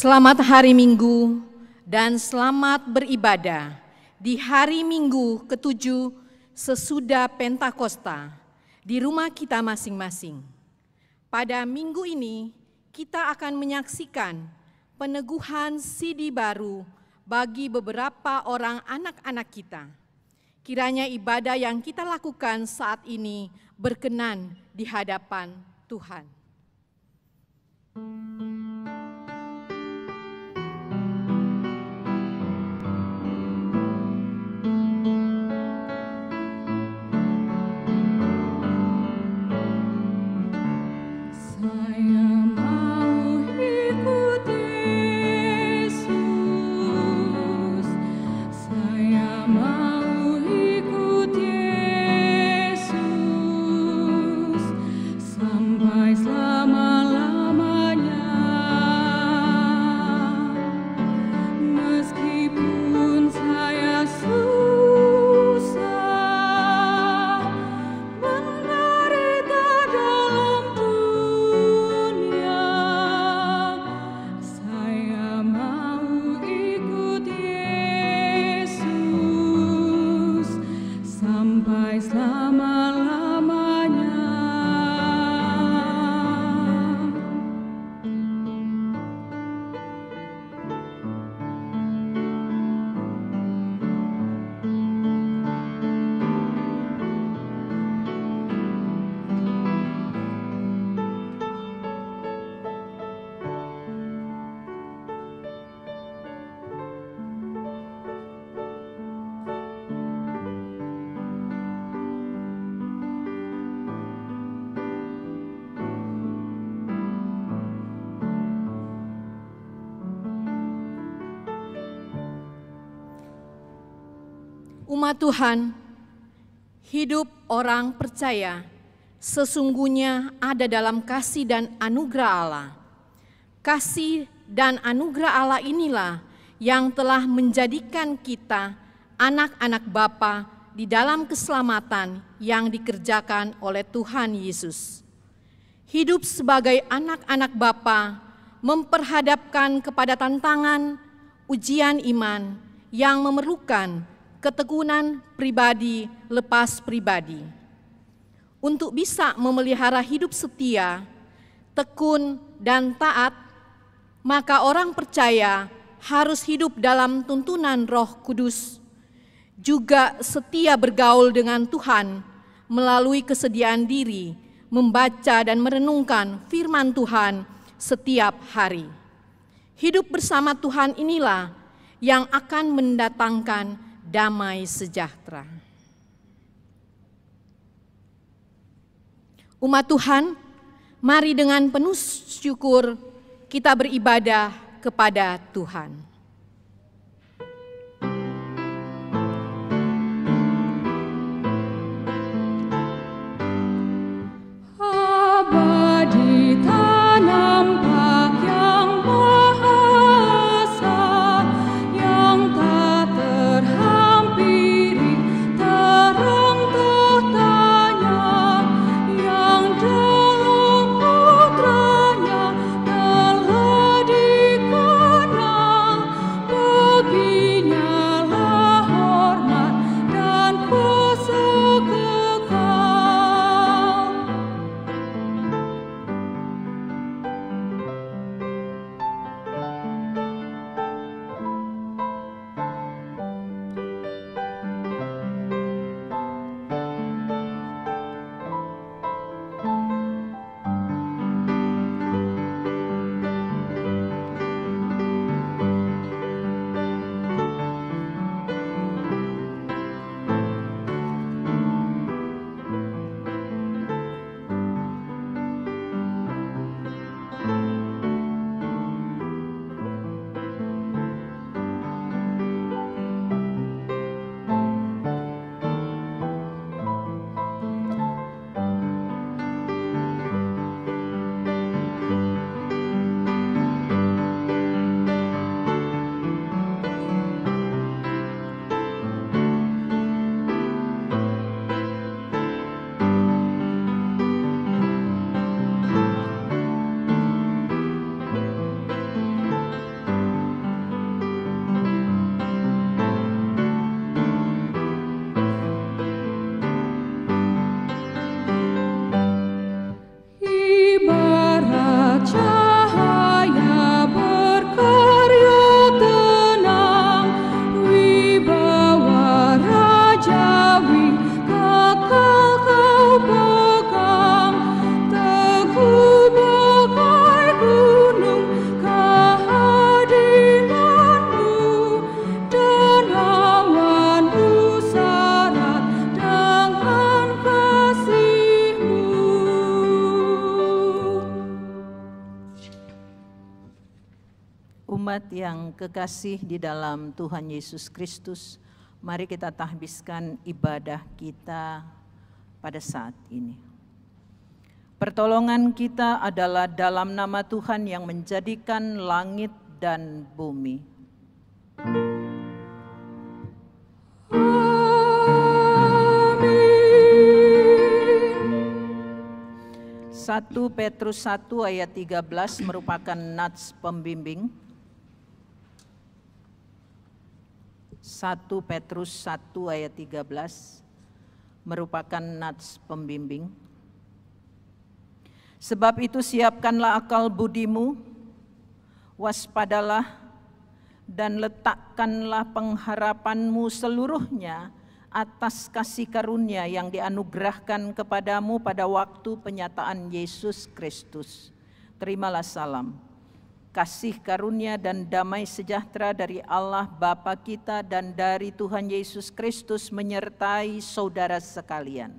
Selamat hari Minggu dan selamat beribadah di hari Minggu ke-7 sesudah Pentakosta di rumah kita masing-masing. Pada minggu ini kita akan menyaksikan peneguhan sidi baru bagi beberapa orang anak-anak kita. Kiranya ibadah yang kita lakukan saat ini berkenan di hadapan Tuhan. Umat Tuhan, hidup orang percaya sesungguhnya ada dalam kasih dan anugerah Allah. Kasih dan anugerah Allah inilah yang telah menjadikan kita anak-anak Bapa di dalam keselamatan yang dikerjakan oleh Tuhan Yesus. Hidup sebagai anak-anak Bapa memperhadapkan kepada tantangan ujian iman yang memerlukan ketekunan pribadi lepas pribadi. Untuk bisa memelihara hidup setia, tekun, dan taat, maka orang percaya harus hidup dalam tuntunan Roh Kudus, juga setia bergaul dengan Tuhan melalui kesediaan diri, membaca dan merenungkan firman Tuhan setiap hari. Hidup bersama Tuhan inilah yang akan mendatangkan damai sejahtera. Umat Tuhan, mari dengan penuh syukur kita beribadah kepada Tuhan. Abadi tak nampak yang bahasa, yang tak terhampiri terang tahtanya, yang dalam putranya telah dikenal Umat yang kekasih di dalam Tuhan Yesus Kristus, mari kita tahbiskan ibadah kita pada saat ini. Pertolongan kita adalah dalam nama Tuhan yang menjadikan langit dan bumi. 1 Petrus 1 ayat 13 merupakan nats pembimbing. 1 Petrus 1 ayat 13 merupakan nats pembimbing. Sebab itu siapkanlah akal budimu, waspadalah dan letakkanlah pengharapanmu seluruhnya atas kasih karunia yang dianugerahkan kepadamu pada waktu penyataan Yesus Kristus. Terimalah salam, kasih karunia dan damai sejahtera dari Allah Bapa kita dan dari Tuhan Yesus Kristus menyertai saudara sekalian.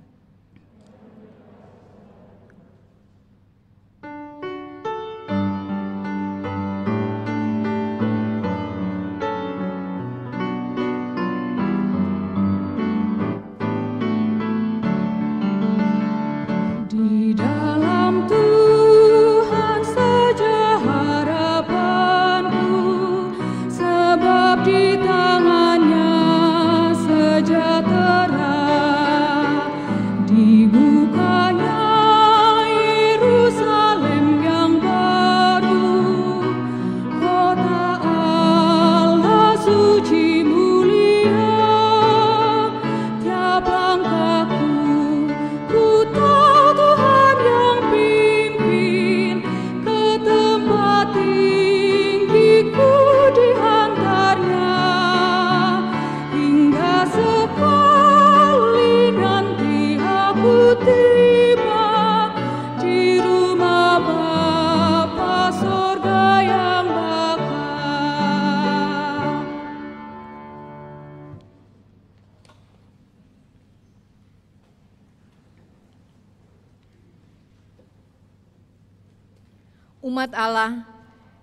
Umat Allah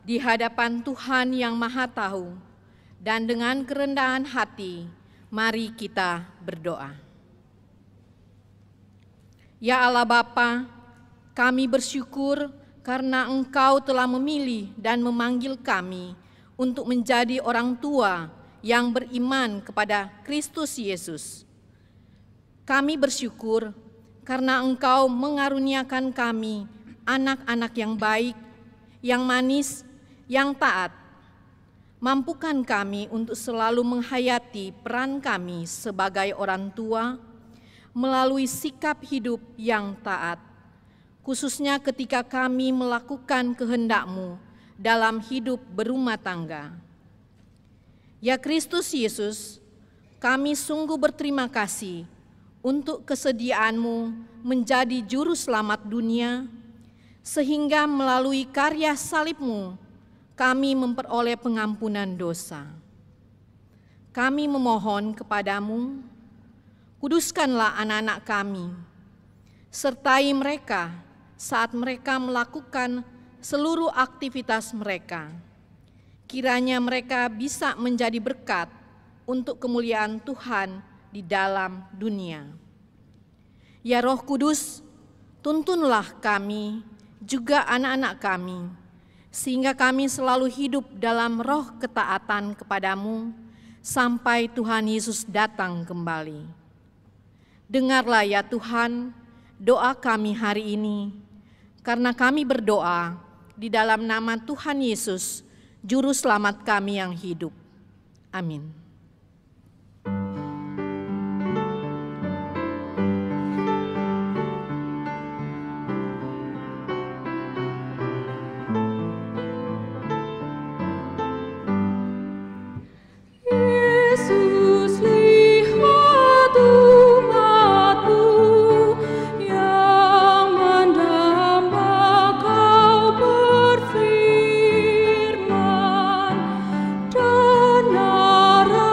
di hadapan Tuhan yang Maha Tahu, dan dengan kerendahan hati, mari kita berdoa. Ya Allah Bapa, kami bersyukur karena Engkau telah memilih dan memanggil kami untuk menjadi orang tua yang beriman kepada Kristus Yesus. Kami bersyukur karena Engkau mengaruniakan kami anak-anak yang baik, yang manis, yang taat. Mampukan kami untuk selalu menghayati peran kami sebagai orang tua melalui sikap hidup yang taat, khususnya ketika kami melakukan kehendak-Mu dalam hidup berumah tangga. Ya Kristus Yesus, kami sungguh berterima kasih untuk kesediaan-Mu menjadi juru selamat dunia, sehingga melalui karya salib-Mu kami memperoleh pengampunan dosa. Kami memohon kepadamu, kuduskanlah anak-anak kami, sertai mereka saat mereka melakukan seluruh aktivitas mereka. Kiranya mereka bisa menjadi berkat untuk kemuliaan Tuhan di dalam dunia. Ya Roh Kudus, tuntunlah kami, juga anak-anak kami, sehingga kami selalu hidup dalam roh ketaatan kepadamu sampai Tuhan Yesus datang kembali. Dengarlah ya Tuhan doa kami hari ini, karena kami berdoa di dalam nama Tuhan Yesus, Juru Selamat kami yang hidup. Amin. Nara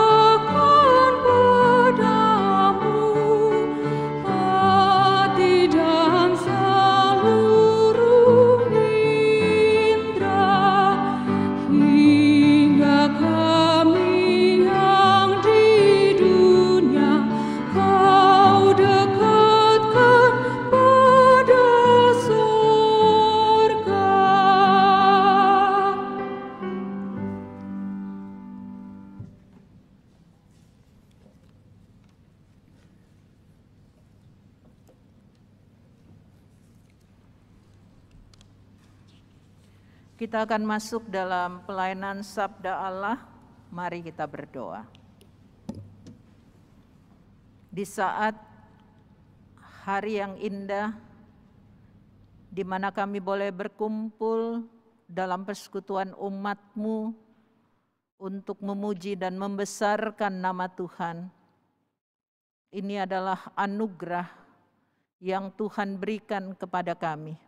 Kita akan masuk dalam pelayanan Sabda Allah. Mari kita berdoa. Di saat hari yang indah, di mana kami boleh berkumpul dalam persekutuan umat-Mu untuk memuji dan membesarkan nama Tuhan. Ini adalah anugerah yang Tuhan berikan kepada kami.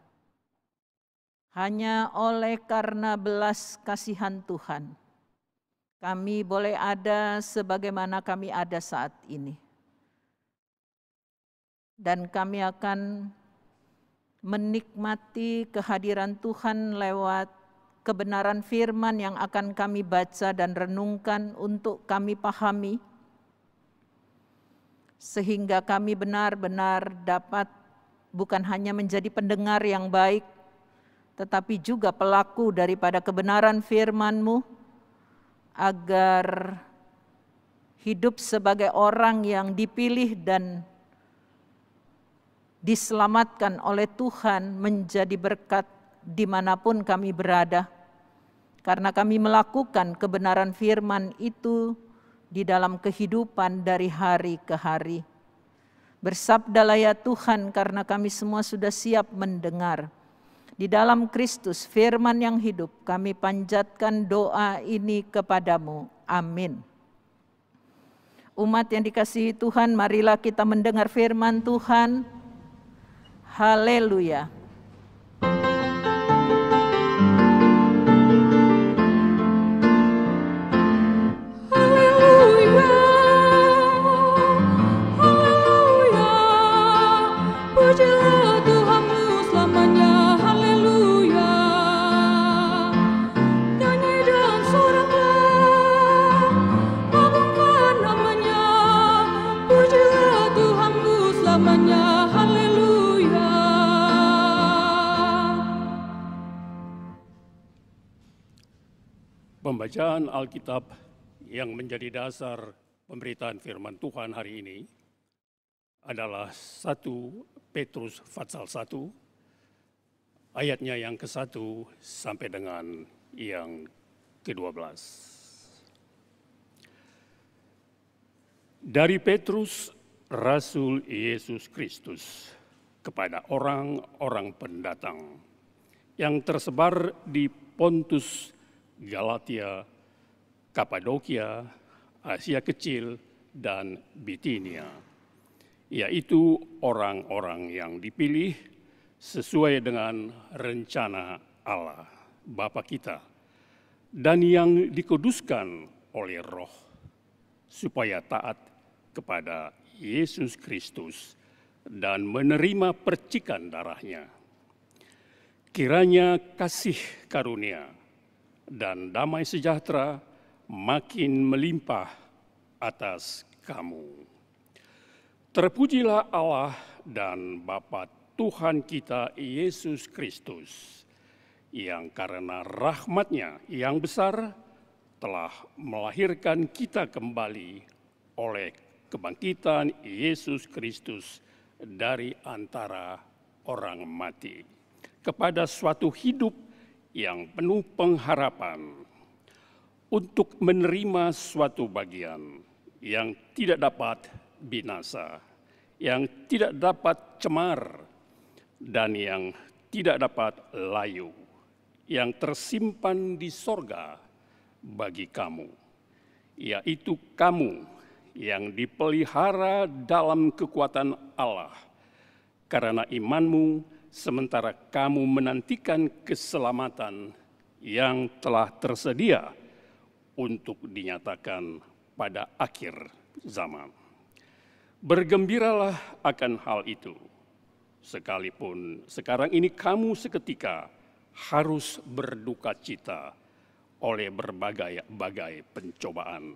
Hanya oleh karena belas kasihan Tuhan, kami boleh ada sebagaimana kami ada saat ini. Dan kami akan menikmati kehadiran Tuhan lewat kebenaran firman yang akan kami baca dan renungkan untuk kami pahami, sehingga kami benar-benar dapat bukan hanya menjadi pendengar yang baik, tetapi juga pelaku daripada kebenaran firman-Mu, agar hidup sebagai orang yang dipilih dan diselamatkan oleh Tuhan menjadi berkat dimanapun kami berada, karena kami melakukan kebenaran firman itu di dalam kehidupan dari hari ke hari. Bersabdalah ya Tuhan, karena kami semua sudah siap mendengar. Di dalam Kristus firman yang hidup, kami panjatkan doa ini kepadamu. Amin. Umat yang dikasihi Tuhan, marilah kita mendengar firman Tuhan. Haleluya. Pembacaan Alkitab yang menjadi dasar pemberitaan firman Tuhan hari ini adalah 1 Petrus pasal 1, ayatnya yang ke-1 sampai dengan yang ke-12. Dari Petrus, Rasul Yesus Kristus, kepada orang-orang pendatang yang tersebar di Pontus, Galatia, Kapadokia, Asia Kecil, dan Bitinia, yaitu orang-orang yang dipilih sesuai dengan rencana Allah Bapa kita, dan yang dikuduskan oleh Roh, supaya taat kepada Yesus Kristus dan menerima percikan darahnya. Kiranya kasih karunia dan damai sejahtera makin melimpah atas kamu. Terpujilah Allah dan Bapa Tuhan kita Yesus Kristus, yang karena rahmat-Nya yang besar telah melahirkan kita kembali oleh kebangkitan Yesus Kristus dari antara orang mati, kepada suatu hidup yang penuh pengharapan, untuk menerima suatu bagian yang tidak dapat binasa, yang tidak dapat cemar, dan yang tidak dapat layu, yang tersimpan di sorga bagi kamu, yaitu kamu yang dipelihara dalam kekuatan Allah karena imanmu, sementara kamu menantikan keselamatan yang telah tersedia untuk dinyatakan pada akhir zaman. Bergembiralah akan hal itu, sekalipun sekarang ini kamu seketika harus berduka cita oleh berbagai pencobaan.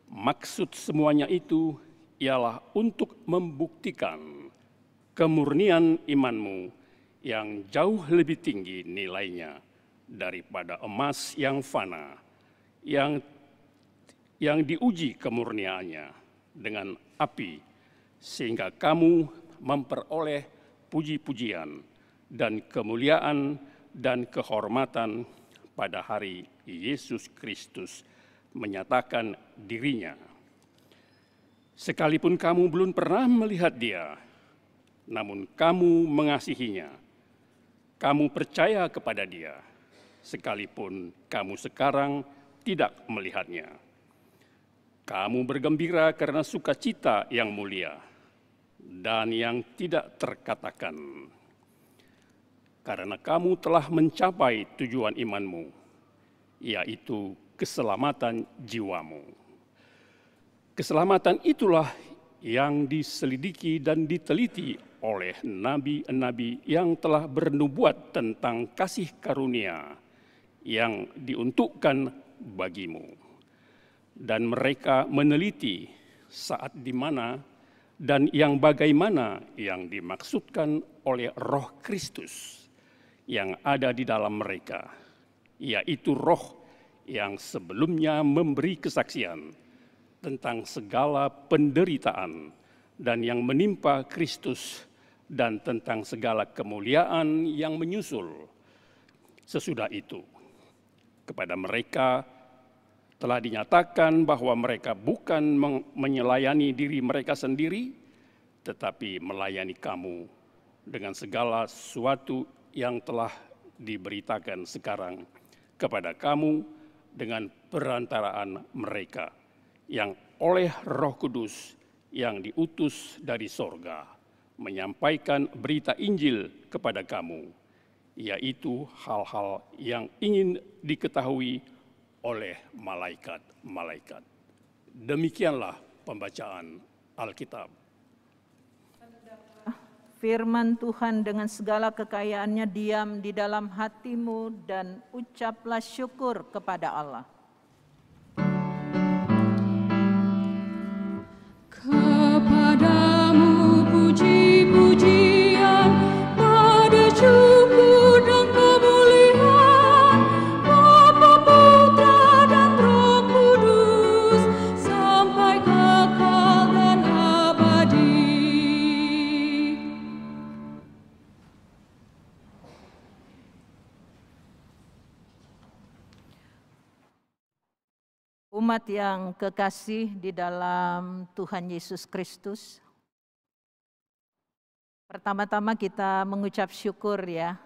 Maksud semuanya itu ialah untuk membuktikan kemurnian imanmu yang jauh lebih tinggi nilainya daripada emas yang fana, yang diuji kemurniannya dengan api, sehingga kamu memperoleh puji-pujian dan kemuliaan dan kehormatan pada hari Yesus Kristus menyatakan dirinya. Sekalipun kamu belum pernah melihat Dia, namun kamu mengasihinya. Kamu percaya kepada Dia, sekalipun kamu sekarang tidak melihatnya. Kamu bergembira karena sukacita yang mulia dan yang tidak terkatakan. Karena kamu telah mencapai tujuan imanmu, yaitu keselamatan jiwamu. Keselamatan itulah yang diselidiki dan diteliti oleh nabi-nabi yang telah bernubuat tentang kasih karunia yang diuntukkan bagimu. Dan mereka meneliti saat di mana dan yang bagaimana yang dimaksudkan oleh Roh Kristus yang ada di dalam mereka, yaitu Roh yang sebelumnya memberi kesaksian tentang segala penderitaan dan yang menimpa Kristus dan tentang segala kemuliaan yang menyusul sesudah itu. Kepada mereka telah dinyatakan bahwa mereka bukan menyelani diri mereka sendiri, tetapi melayani kamu dengan segala sesuatu yang telah diberitakan sekarang kepada kamu dengan perantaraan mereka, yang oleh Roh Kudus yang diutus dari sorga, menyampaikan berita Injil kepada kamu, yaitu hal-hal yang ingin diketahui oleh malaikat-malaikat. Demikianlah pembacaan Alkitab. Firman Tuhan dengan segala kekayaannya diam di dalam hatimu dan ucaplah syukur kepada Allah. Kepadamu puji-pujian, pada syukur dan kemuliaan, Bapa, Putra dan Roh Kudus, sampai kekal dan abadi. Umat yang kekasih di dalam Tuhan Yesus Kristus, pertama-tama kita mengucap syukur ya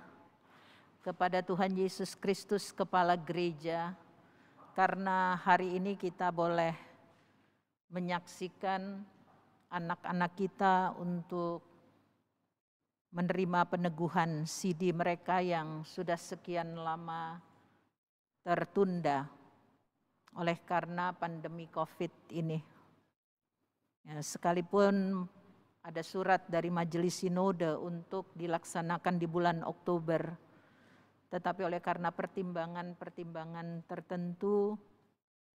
kepada Tuhan Yesus Kristus, Kepala Gereja, karena hari ini kita boleh menyaksikan anak-anak kita untuk menerima peneguhan CD mereka yang sudah sekian lama tertunda oleh karena pandemi COVID ini. Ya, sekalipun ada surat dari Majelis Sinode untuk dilaksanakan di bulan Oktober, tetapi oleh karena pertimbangan tertentu,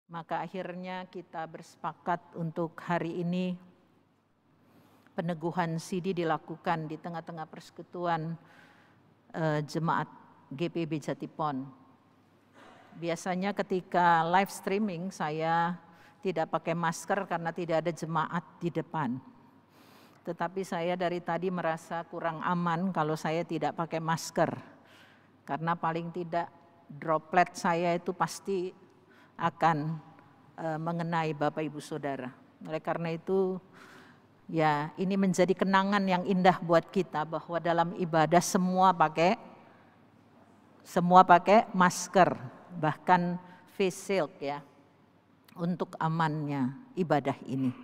maka akhirnya kita bersepakat untuk hari ini peneguhan CD dilakukan di tengah-tengah persekutuan jemaat GPB Jatipon. Biasanya ketika live streaming saya tidak pakai masker karena tidak ada jemaat di depan. Tetapi saya dari tadi merasa kurang aman kalau saya tidak pakai masker. Karena paling tidak droplet saya itu pasti akan mengenai Bapak Ibu Saudara. Oleh karena itu ya ini menjadi kenangan yang indah buat kita bahwa dalam ibadah semua pakai masker. Bahkan face shield ya, untuk amannya ibadah ini.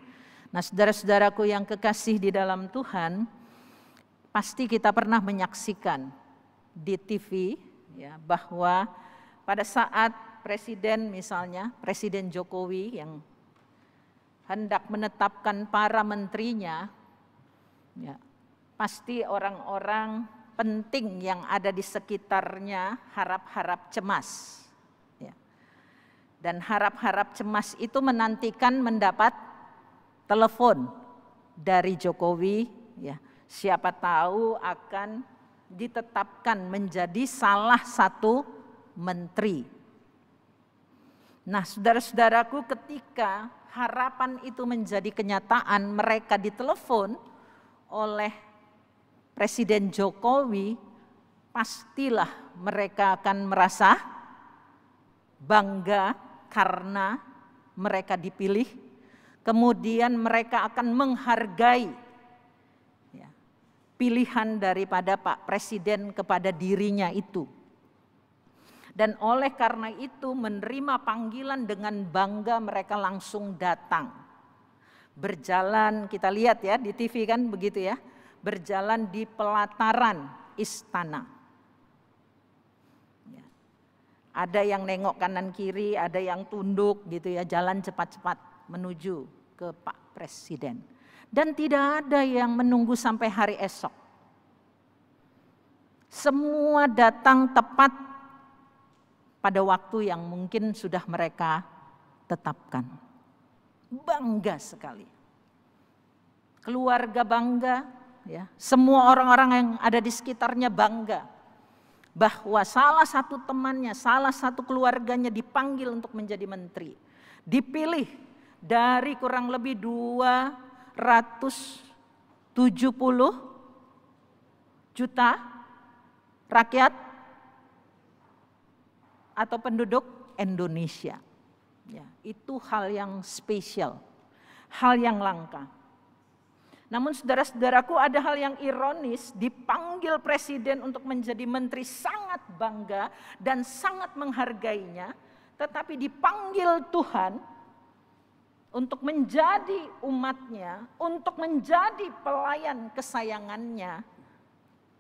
Nah saudara-saudaraku yang kekasih di dalam Tuhan, pasti kita pernah menyaksikan di TV ya, bahwa pada saat presiden misalnya, Presiden Jokowi yang hendak menetapkan para menterinya, ya, pasti orang-orang penting yang ada di sekitarnya harap-harap cemas. Dan harap-harap cemas itu menantikan mendapat telepon dari Jokowi, ya, siapa tahu akan ditetapkan menjadi salah satu menteri. Nah, saudara-saudaraku, ketika harapan itu menjadi kenyataan, mereka ditelepon oleh Presiden Jokowi, pastilah mereka akan merasa bangga karena mereka dipilih. Kemudian mereka akan menghargai pilihan daripada Pak Presiden kepada dirinya itu. Dan oleh karena itu menerima panggilan dengan bangga mereka langsung datang. Berjalan, kita lihat ya di TV kan begitu ya, berjalan di pelataran istana. Ya. Ada yang nengok kanan kiri, ada yang tunduk gitu ya, jalan cepat-cepat menuju ke Pak Presiden. Dan tidak ada yang menunggu sampai hari esok. Semua datang tepat pada waktu yang mungkin sudah mereka tetapkan. Bangga sekali. Keluarga bangga, ya. Semua orang-orang yang ada di sekitarnya bangga bahwa salah satu temannya, salah satu keluarganya dipanggil untuk menjadi menteri. Dipilih dari kurang lebih 270 juta rakyat atau penduduk Indonesia. Ya, itu hal yang spesial, hal yang langka. Namun saudara-saudaraku, ada hal yang ironis, dipanggil presiden untuk menjadi menteri sangat bangga dan sangat menghargainya, tetapi dipanggil Tuhan untuk menjadi umatnya, untuk menjadi pelayan kesayangannya.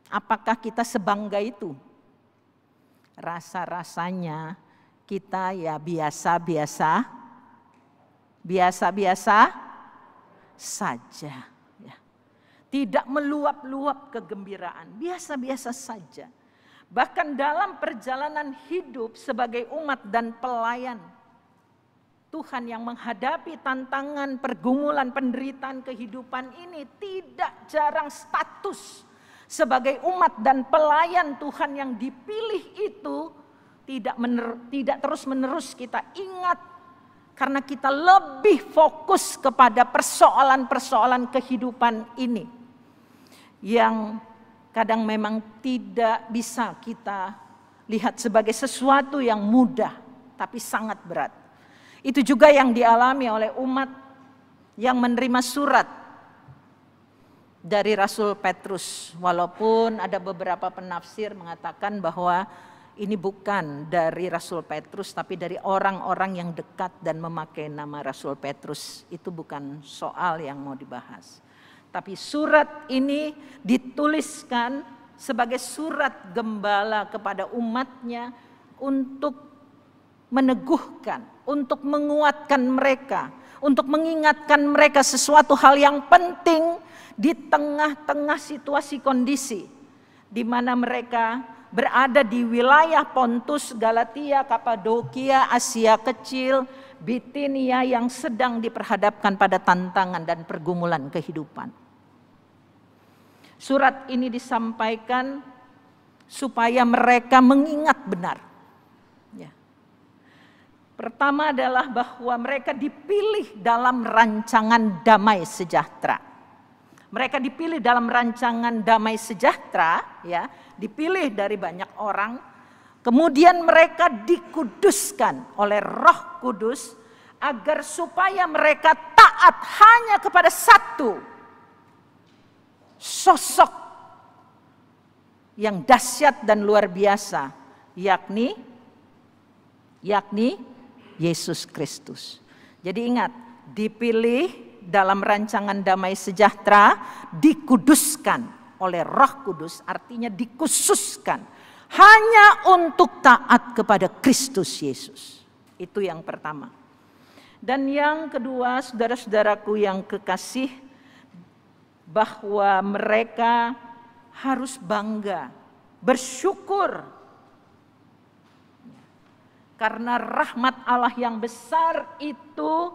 Apakah kita sebangga itu? Rasa-rasanya kita ya biasa-biasa saja. Ya. Tidak meluap-luap kegembiraan, biasa-biasa saja. Bahkan dalam perjalanan hidup sebagai umat dan pelayan Tuhan yang menghadapi tantangan, pergumulan, penderitaan kehidupan ini, tidak jarang status sebagai umat dan pelayan Tuhan yang dipilih itu tidak terus-menerus kita ingat, karena kita lebih fokus kepada persoalan-persoalan kehidupan ini yang kadang memang tidak bisa kita lihat sebagai sesuatu yang mudah, tapi sangat berat. Itu juga yang dialami oleh umat yang menerima surat dari Rasul Petrus, walaupun ada beberapa penafsir mengatakan bahwa ini bukan dari Rasul Petrus, tapi dari orang-orang yang dekat dan memakai nama Rasul Petrus. Itu bukan soal yang mau dibahas. Tapi surat ini dituliskan sebagai surat gembala kepada umatnya untuk meneguhkan, untuk menguatkan mereka, untuk mengingatkan mereka sesuatu hal yang penting di tengah-tengah situasi kondisi di mana mereka berada di wilayah Pontus, Galatia, Kapadokia, Asia Kecil, Bitinia yang sedang diperhadapkan pada tantangan dan pergumulan kehidupan. Surat ini disampaikan supaya mereka mengingat benar. Ya. Pertama adalah bahwa mereka dipilih dalam rancangan damai sejahtera. Mereka dipilih dalam rancangan damai sejahtera, ya, dipilih dari banyak orang. Kemudian mereka dikuduskan oleh Roh Kudus agar supaya mereka taat hanya kepada satu sosok yang dahsyat dan luar biasa, yakni Yesus Kristus. Jadi ingat, dipilih dalam rancangan damai sejahtera, dikuduskan oleh Roh Kudus, artinya dikhususkan hanya untuk taat kepada Kristus Yesus. Itu yang pertama. Dan yang kedua, saudara-saudaraku yang kekasih, bahwa mereka harus bangga, bersyukur karena rahmat Allah yang besar itu,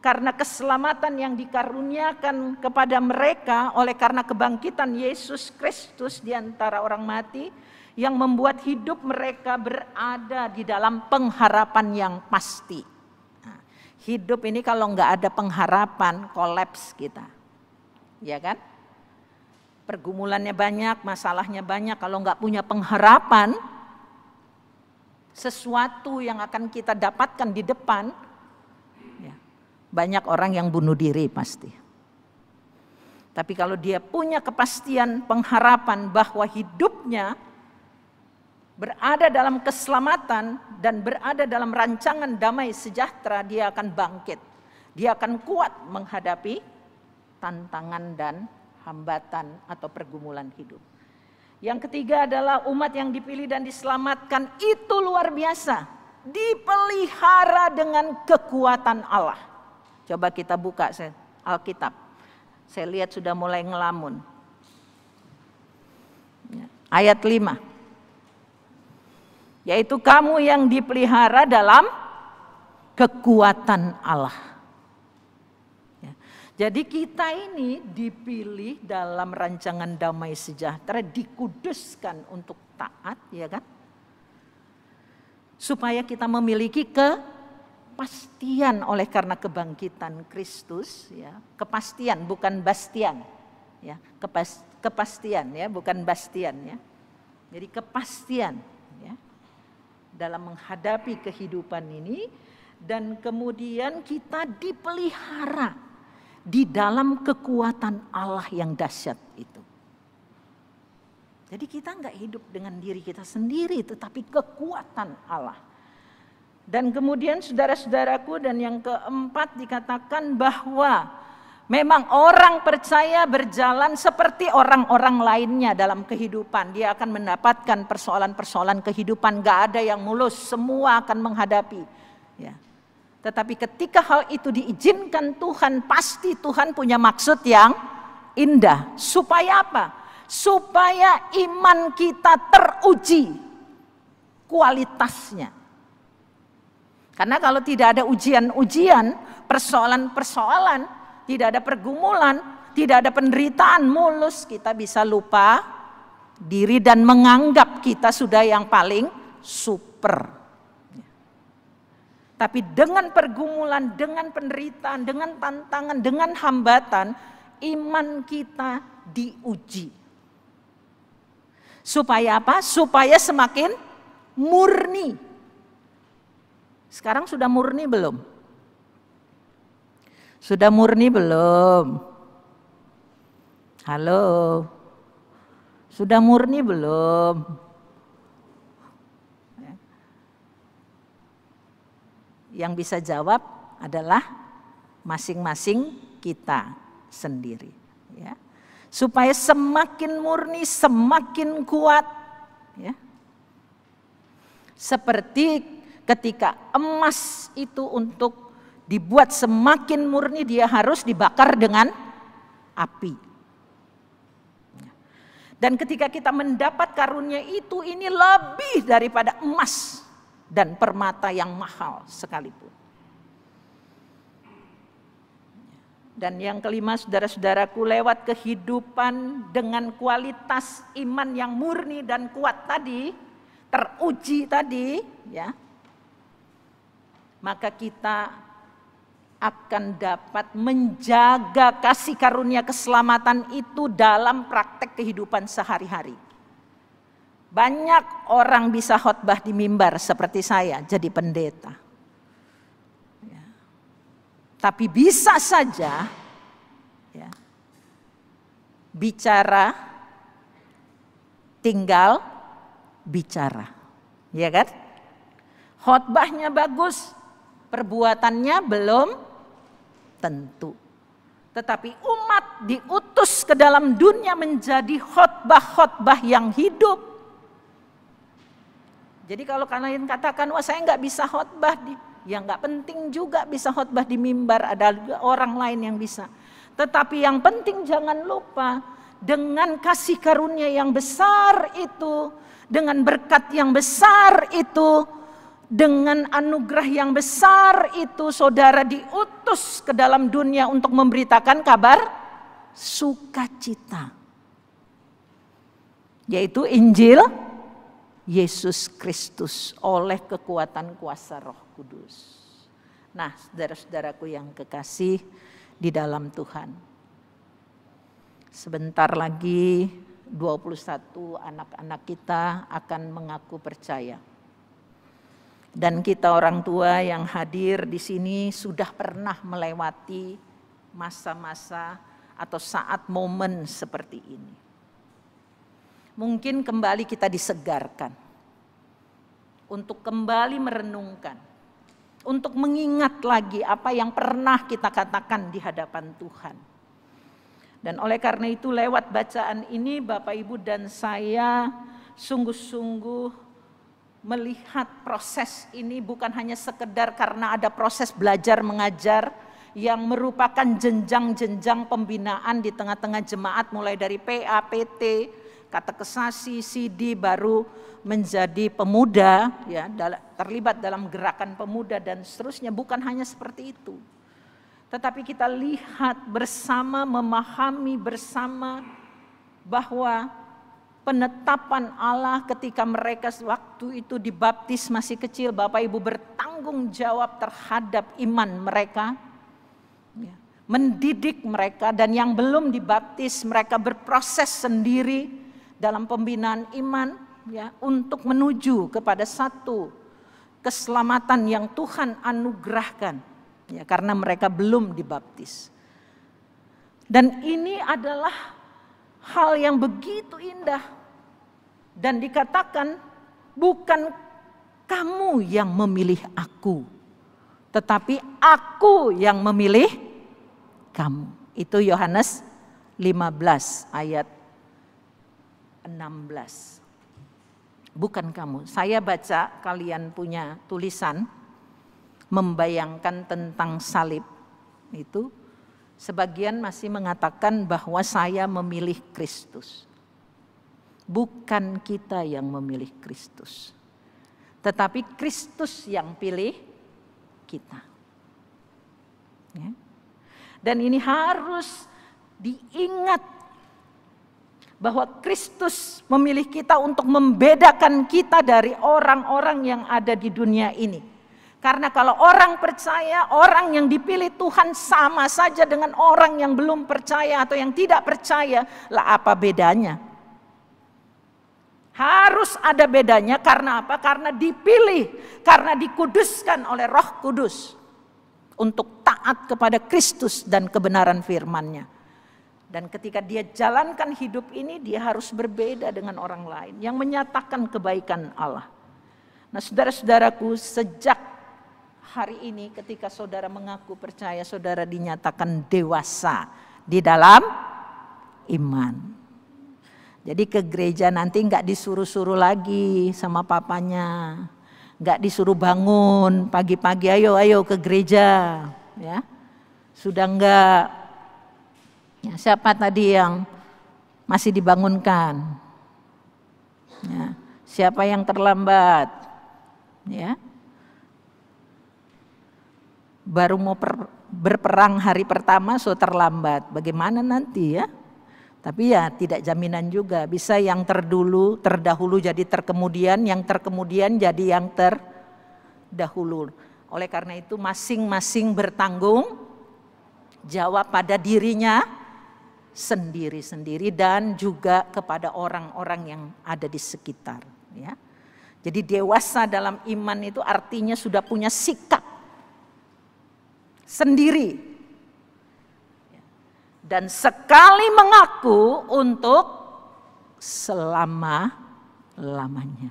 karena keselamatan yang dikaruniakan kepada mereka oleh karena kebangkitan Yesus Kristus di antara orang mati, yang membuat hidup mereka berada di dalam pengharapan yang pasti. Nah, hidup ini kalau nggak ada pengharapan, kolaps kita, ya kan? Pergumulannya banyak, masalahnya banyak. Kalau nggak punya pengharapan, sesuatu yang akan kita dapatkan di depan, ya, banyak orang yang bunuh diri pasti. Tapi kalau dia punya kepastian pengharapan bahwa hidupnya berada dalam keselamatan dan berada dalam rancangan damai sejahtera, dia akan bangkit. Dia akan kuat menghadapi tantangan dan hambatan atau pergumulan hidup. Yang ketiga adalah umat yang dipilih dan diselamatkan itu luar biasa. Dipelihara dengan kekuatan Allah. Coba kita buka Alkitab. Saya lihat sudah mulai ngelamun. Ayat 5. Yaitu kamu yang dipelihara dalam kekuatan Allah. Ya. Jadi kita ini dipilih dalam rancangan damai sejahtera, dikuduskan untuk taat, ya kan? Supaya kita memiliki kepastian oleh karena kebangkitan Kristus, ya. Kepastian bukan bastian, ya. Kepastian ya, bukan bastian ya. Jadi kepastian, ya. Dalam menghadapi kehidupan ini, dan kemudian kita dipelihara di dalam kekuatan Allah yang dahsyat itu. Jadi kita enggak hidup dengan diri kita sendiri, tetapi kekuatan Allah. Dan kemudian saudara-saudaraku, dan yang keempat dikatakan bahwa memang orang percaya berjalan seperti orang-orang lainnya dalam kehidupan. Dia akan mendapatkan persoalan-persoalan kehidupan. Gak ada yang mulus, semua akan menghadapi. Ya. Tetapi ketika hal itu diizinkan Tuhan, pasti Tuhan punya maksud yang indah. Supaya apa? Supaya iman kita teruji kualitasnya. Karena kalau tidak ada ujian-ujian, persoalan-persoalan, tidak ada pergumulan, tidak ada penderitaan, mulus kita bisa lupa diri dan menganggap kita sudah yang paling super. Tapi dengan pergumulan, dengan penderitaan, dengan tantangan, dengan hambatan, iman kita diuji. Supaya apa? Supaya semakin murni. Sekarang sudah murni belum? Sudah murni belum? Halo? Sudah murni belum? Yang bisa jawab adalah masing-masing kita sendiri. Ya. Supaya semakin murni, semakin kuat. Ya. Seperti ketika emas itu untuk dibuat semakin murni, dia harus dibakar dengan api. Dan ketika kita mendapat karunia itu, ini lebih daripada emas dan permata yang mahal sekalipun. Dan yang kelima, saudara-saudaraku, lewat kehidupan dengan kualitas iman yang murni dan kuat tadi, teruji tadi, ya, maka kita akan dapat menjaga kasih karunia keselamatan itu dalam praktek kehidupan sehari-hari. Banyak orang bisa khotbah di mimbar seperti saya, jadi pendeta. Ya. Tapi bisa saja ya, bicara tinggal bicara, ya kan? Khotbahnya bagus, perbuatannya belum tentu. Tetapi umat diutus ke dalam dunia menjadi khotbah-khotbah yang hidup. Jadi kalau kalian katakan, wah saya nggak bisa khotbah, ya nggak penting juga bisa khotbah di mimbar, ada orang lain yang bisa. Tetapi yang penting jangan lupa, dengan kasih karunia yang besar itu, dengan berkat yang besar itu, dengan anugerah yang besar itu, saudara diutus ke dalam dunia untuk memberitakan kabar sukacita, yaitu Injil Yesus Kristus oleh kekuatan kuasa Roh Kudus. Nah, saudara-saudaraku yang kekasih di dalam Tuhan, sebentar lagi 21 anak-anak kita akan mengaku percaya. Dan kita orang tua yang hadir di sini sudah pernah melewati masa-masa atau saat momen seperti ini. Mungkin kembali kita disegarkan untuk kembali merenungkan, untuk mengingat lagi apa yang pernah kita katakan di hadapan Tuhan. Dan oleh karena itu lewat bacaan ini Bapak Ibu dan saya sungguh-sungguh melihat proses ini bukan hanya sekedar karena ada proses belajar mengajar yang merupakan jenjang-jenjang pembinaan di tengah-tengah jemaat mulai dari PA, PT, katekesasi, CD, baru menjadi pemuda, ya, terlibat dalam gerakan pemuda dan seterusnya. Bukan hanya seperti itu. Tetapi kita lihat bersama, memahami bersama bahwa penetapan Allah ketika mereka waktu itu dibaptis masih kecil, Bapak Ibu bertanggung jawab terhadap iman mereka, mendidik mereka, dan yang belum dibaptis mereka berproses sendiri dalam pembinaan iman, ya, untuk menuju kepada satu keselamatan yang Tuhan anugerahkan, ya, karena mereka belum dibaptis. Dan ini adalah hal yang begitu indah. Dan dikatakan bukan kamu yang memilih aku, tetapi aku yang memilih kamu. Itu Yohanes 15 ayat 16. Bukan kamu. Saya baca, kalian punya tulisan membayangkan tentang salib itu. Sebagian masih mengatakan bahwa saya memilih Kristus. Bukan kita yang memilih Kristus, tetapi Kristus yang pilih kita. Ya. Dan ini harus diingat bahwa Kristus memilih kita untuk membedakan kita dari orang-orang yang ada di dunia ini. Karena kalau orang percaya, orang yang dipilih Tuhan sama saja dengan orang yang belum percaya atau yang tidak percaya, lah apa bedanya? Harus ada bedanya, karena apa? Karena dipilih, karena dikuduskan oleh Roh Kudus untuk taat kepada Kristus dan kebenaran firman-Nya. Dan ketika dia jalankan hidup ini, dia harus berbeda dengan orang lain yang menyatakan kebaikan Allah. Nah, saudara-saudaraku, sejak hari ini ketika saudara mengaku percaya, saudara dinyatakan dewasa di dalam iman. Jadi ke gereja nanti nggak disuruh-suruh lagi sama papanya, nggak disuruh bangun pagi-pagi, ayo ke gereja, ya. Sudah enggak. Ya, siapa tadi yang masih dibangunkan? Ya, siapa yang terlambat? Ya. Baru mau berperang hari pertama so terlambat. Bagaimana nanti, ya? Tapi ya tidak jaminan juga, bisa yang terdahulu jadi terkemudian, yang terkemudian jadi yang terdahulu. Oleh karena itu masing-masing bertanggung jawab pada dirinya sendiri-sendiri dan juga kepada orang-orang yang ada di sekitar. Ya. Jadi dewasa dalam iman itu artinya sudah punya sikap sendiri. Dan sekali mengaku untuk selama-lamanya.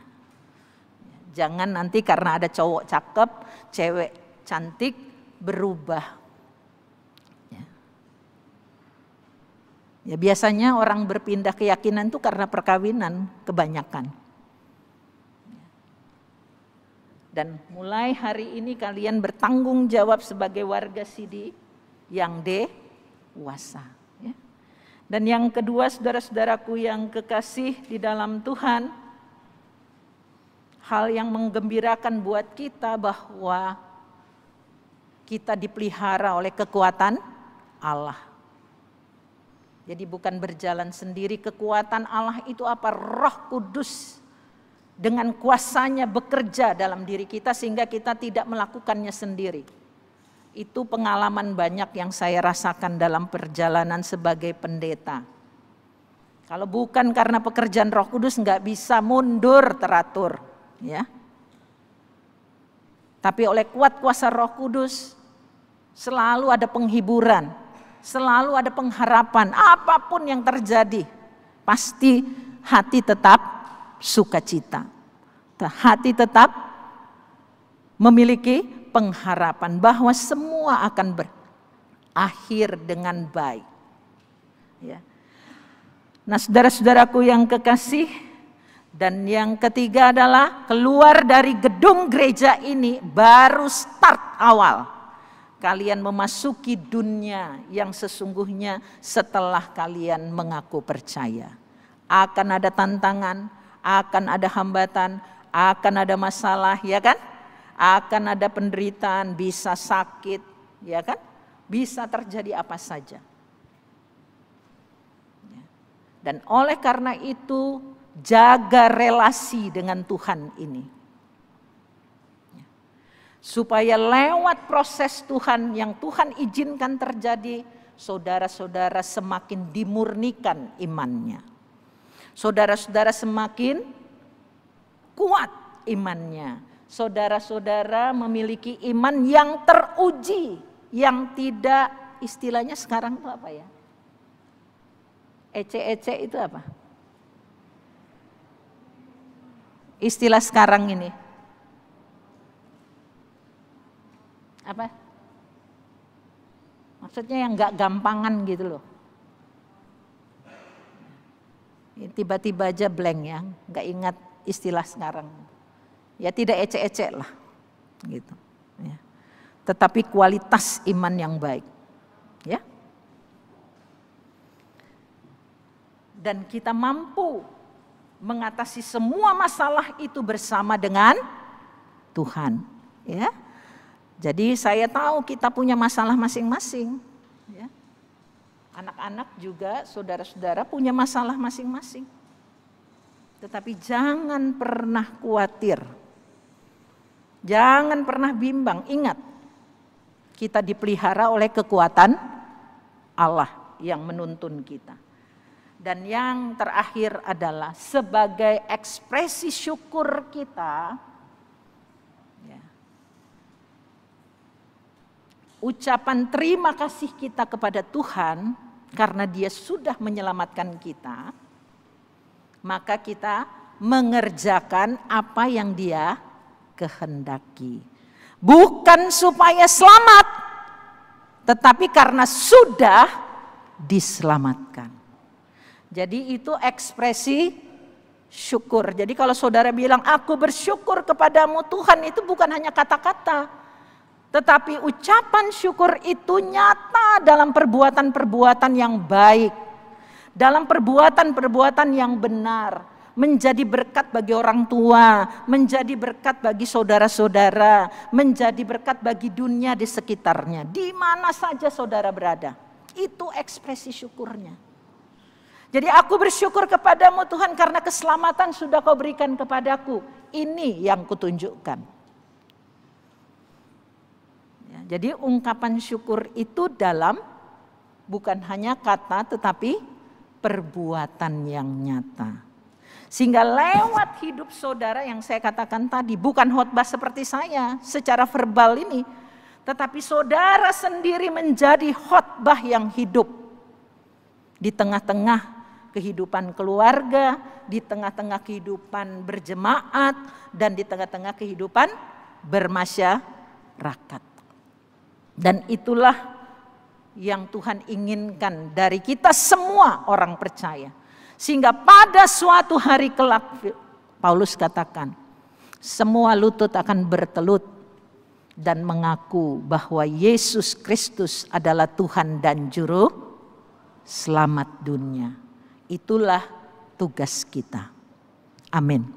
Jangan nanti karena ada cowok cakep, cewek cantik berubah. Ya biasanya orang berpindah keyakinan itu karena perkawinan kebanyakan. Dan mulai hari ini kalian bertanggung jawab sebagai warga Sidi yang dewasa. Ya. Dan yang kedua, saudara-saudaraku yang kekasih di dalam Tuhan, hal yang menggembirakan buat kita bahwa kita dipelihara oleh kekuatan Allah. Jadi bukan berjalan sendiri, kekuatan Allah itu apa? Roh Kudus dengan kuasanya bekerja dalam diri kita sehingga kita tidak melakukannya sendiri. Itu pengalaman banyak yang saya rasakan dalam perjalanan sebagai pendeta. Kalau bukan karena pekerjaan Roh Kudus nggak bisa mundur teratur, ya. Tapi oleh kuat kuasa Roh Kudus selalu ada penghiburan, selalu ada pengharapan. Apapun yang terjadi, pasti hati tetap sukacita. Hati tetap memiliki pengharapan bahwa semua akan berakhir dengan baik. Ya. Nah, saudara-saudaraku yang kekasih, dan yang ketiga adalah keluar dari gedung gereja ini baru start awal. Kalian memasuki dunia yang sesungguhnya setelah kalian mengaku percaya. Akan ada tantangan, akan ada hambatan, akan ada masalah, ya kan? Akan ada penderitaan, bisa sakit, ya kan? Bisa terjadi apa saja. Dan oleh karena itu, jaga relasi dengan Tuhan ini. Supaya lewat proses Tuhan yang Tuhan izinkan terjadi, saudara-saudara semakin dimurnikan imannya. Saudara-saudara semakin kuat imannya. Saudara-saudara memiliki iman yang teruji, yang tidak, istilahnya sekarang itu apa ya? Ece-ece itu apa? Istilah sekarang ini. Apa? Maksudnya yang gak gampangan gitu loh. Tiba-tiba aja blank ya, gak ingat istilah sekarang. Ya tidak ece-ece lah, gitu. Ya. Tetapi kualitas iman yang baik, ya. Dan kita mampu mengatasi semua masalah itu bersama dengan Tuhan, ya. Jadi saya tahu kita punya masalah masing-masing, ya. Anak-anak juga, saudara-saudara punya masalah masing-masing. Tetapi jangan pernah khawatir. Jangan pernah bimbang. Ingat, kita dipelihara oleh kekuatan Allah yang menuntun kita. Dan yang terakhir adalah sebagai ekspresi syukur kita, ya, ucapan terima kasih kita kepada Tuhan karena Dia sudah menyelamatkan kita, maka kita mengerjakan apa yang Dia kehendaki. Bukan supaya selamat, tetapi karena sudah diselamatkan. Jadi itu ekspresi syukur. Jadi kalau saudara bilang aku bersyukur kepadamu Tuhan, itu bukan hanya kata-kata, tetapi ucapan syukur itu nyata dalam perbuatan-perbuatan yang baik, dalam perbuatan-perbuatan yang benar. Menjadi berkat bagi orang tua, menjadi berkat bagi saudara-saudara, menjadi berkat bagi dunia di sekitarnya. Di mana saja saudara berada, itu ekspresi syukurnya. Jadi aku bersyukur kepadamu Tuhan karena keselamatan sudah kau berikan kepadaku. Ini yang kutunjukkan. Ya, jadi ungkapan syukur itu dalam bukan hanya kata tetapi perbuatan yang nyata. Sehingga lewat hidup saudara yang saya katakan tadi, bukan khotbah seperti saya secara verbal ini, tetapi saudara sendiri menjadi khotbah yang hidup. Di tengah-tengah kehidupan keluarga, di tengah-tengah kehidupan berjemaat, dan di tengah-tengah kehidupan bermasyarakat. Dan itulah yang Tuhan inginkan dari kita semua orang percaya. Sehingga pada suatu hari kelak, Paulus katakan, semua lutut akan bertelut dan mengaku bahwa Yesus Kristus adalah Tuhan dan Juru Selamat dunia. Itulah tugas kita. Amin.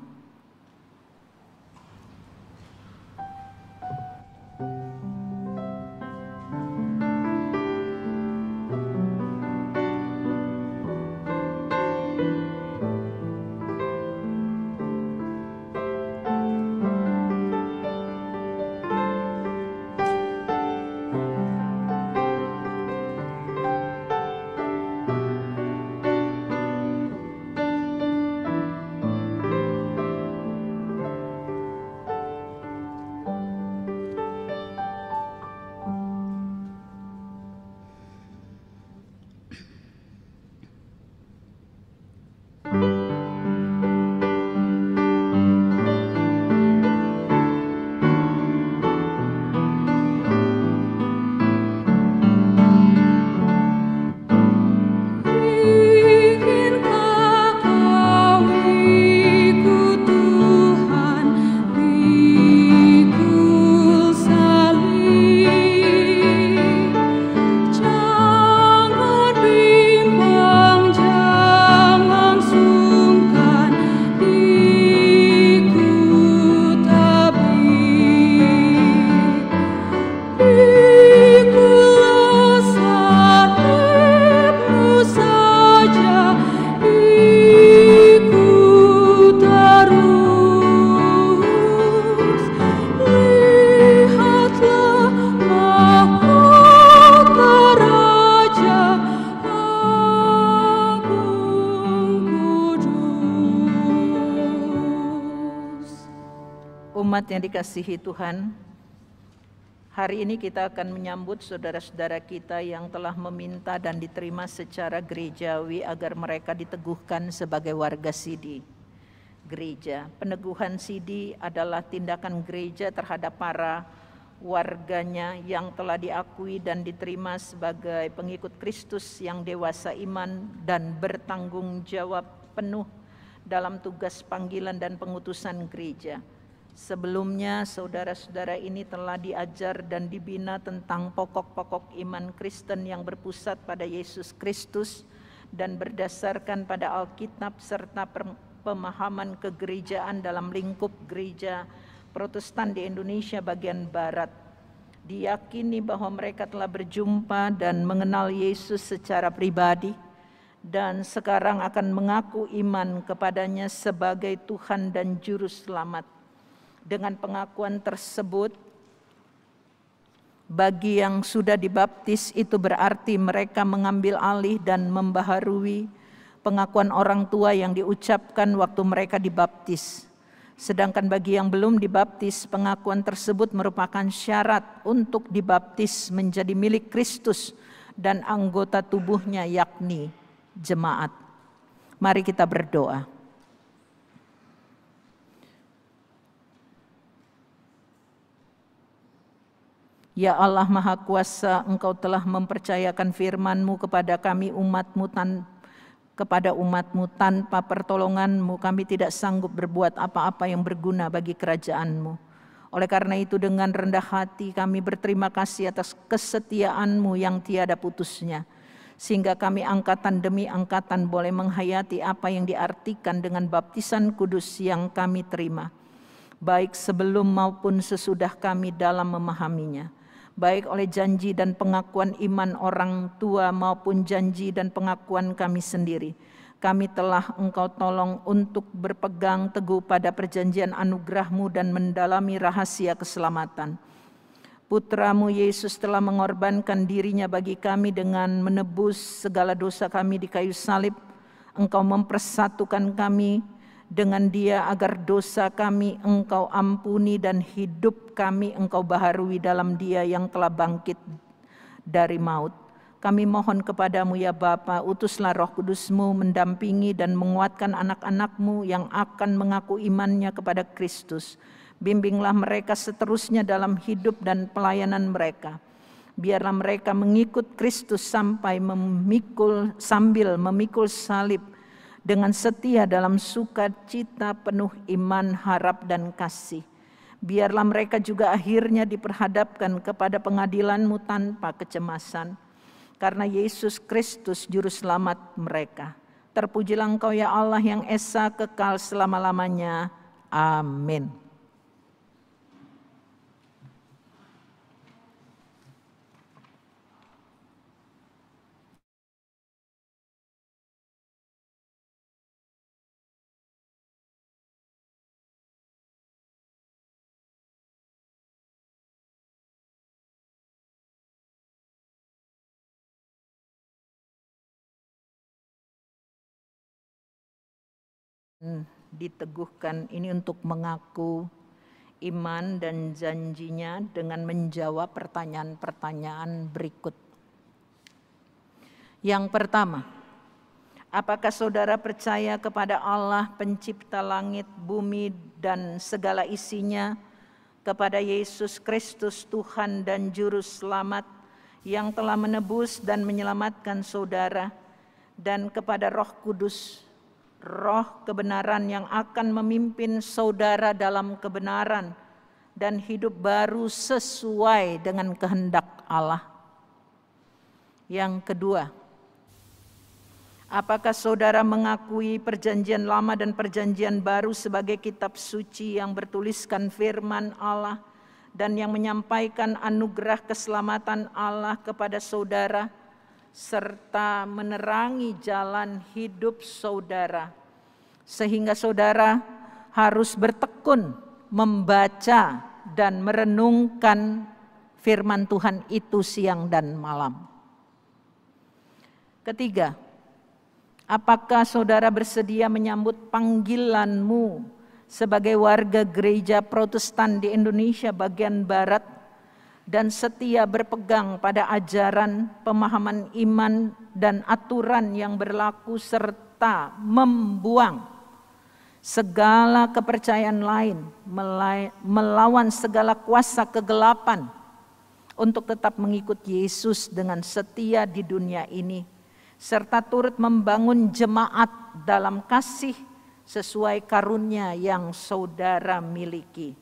Jemaat yang dikasihi Tuhan, hari ini kita akan menyambut saudara-saudara kita yang telah meminta dan diterima secara gerejawi agar mereka diteguhkan sebagai warga sidi gereja. Peneguhan sidi adalah tindakan gereja terhadap para warganya yang telah diakui dan diterima sebagai pengikut Kristus yang dewasa iman dan bertanggung jawab penuh dalam tugas panggilan dan pengutusan gereja. Sebelumnya saudara-saudara ini telah diajar dan dibina tentang pokok-pokok iman Kristen yang berpusat pada Yesus Kristus dan berdasarkan pada Alkitab serta pemahaman kegerejaan dalam lingkup gereja Protestan di Indonesia bagian Barat. Diyakini bahwa mereka telah berjumpa dan mengenal Yesus secara pribadi dan sekarang akan mengaku iman kepadanya sebagai Tuhan dan Juru Selamat. Dengan pengakuan tersebut, bagi yang sudah dibaptis itu berarti mereka mengambil alih dan membaharui pengakuan orang tua yang diucapkan waktu mereka dibaptis. Sedangkan bagi yang belum dibaptis, pengakuan tersebut merupakan syarat untuk dibaptis menjadi milik Kristus dan anggota tubuhnya, yakni jemaat. Mari kita berdoa. Ya Allah Maha Kuasa, Engkau telah mempercayakan firman-Mu kepada kami kepada umat-Mu. Tanpa pertolongan-Mu kami tidak sanggup berbuat apa-apa yang berguna bagi kerajaan-Mu. Oleh karena itu dengan rendah hati kami berterima kasih atas kesetiaan-Mu yang tiada putusnya. Sehingga kami angkatan demi angkatan boleh menghayati apa yang diartikan dengan baptisan kudus yang kami terima. Baik sebelum maupun sesudah kami dalam memahaminya. Baik oleh janji dan pengakuan iman orang tua maupun janji dan pengakuan kami sendiri. Kami telah Engkau tolong untuk berpegang teguh pada perjanjian anugerah-Mu dan mendalami rahasia keselamatan. Putra-Mu Yesus telah mengorbankan dirinya bagi kami dengan menebus segala dosa kami di kayu salib. Engkau mempersatukan kami dengan Dia agar dosa kami Engkau ampuni dan hidup kami Engkau baharui dalam Dia yang telah bangkit dari maut. Kami mohon kepadamu ya Bapa, utuslah Roh Kudus-Mu mendampingi dan menguatkan anak-anak-Mu yang akan mengaku imannya kepada Kristus. Bimbinglah mereka seterusnya dalam hidup dan pelayanan mereka. Biarlah mereka mengikut Kristus sambil memikul salib dengan setia dalam sukacita penuh iman, harap dan kasih. Biarlah mereka juga akhirnya diperhadapkan kepada pengadilan-Mu tanpa kecemasan. Karena Yesus Kristus Juru Selamat mereka. Terpujilah Engkau ya Allah yang esa kekal selama-lamanya. Amin. Diteguhkan ini untuk mengaku iman dan janjinya dengan menjawab pertanyaan-pertanyaan berikut. Yang pertama, apakah saudara percaya kepada Allah pencipta langit, bumi dan segala isinya, kepada Yesus Kristus Tuhan dan Juru Selamat yang telah menebus dan menyelamatkan saudara, dan kepada Roh Kudus, Roh kebenaran yang akan memimpin saudara dalam kebenaran dan hidup baru sesuai dengan kehendak Allah. Yang kedua, apakah saudara mengakui perjanjian lama dan perjanjian baru sebagai kitab suci yang bertuliskan firman Allah dan yang menyampaikan anugerah keselamatan Allah kepada saudara, serta menerangi jalan hidup saudara, sehingga saudara harus bertekun membaca dan merenungkan firman Tuhan itu siang dan malam. Ketiga, apakah saudara bersedia menyambut panggilan-Mu sebagai warga gereja Protestan di Indonesia bagian Barat dan setia berpegang pada ajaran, pemahaman iman, dan aturan yang berlaku serta membuang segala kepercayaan lain, melawan segala kuasa kegelapan untuk tetap mengikut Yesus dengan setia di dunia ini, serta turut membangun jemaat dalam kasih sesuai karunia yang saudara miliki.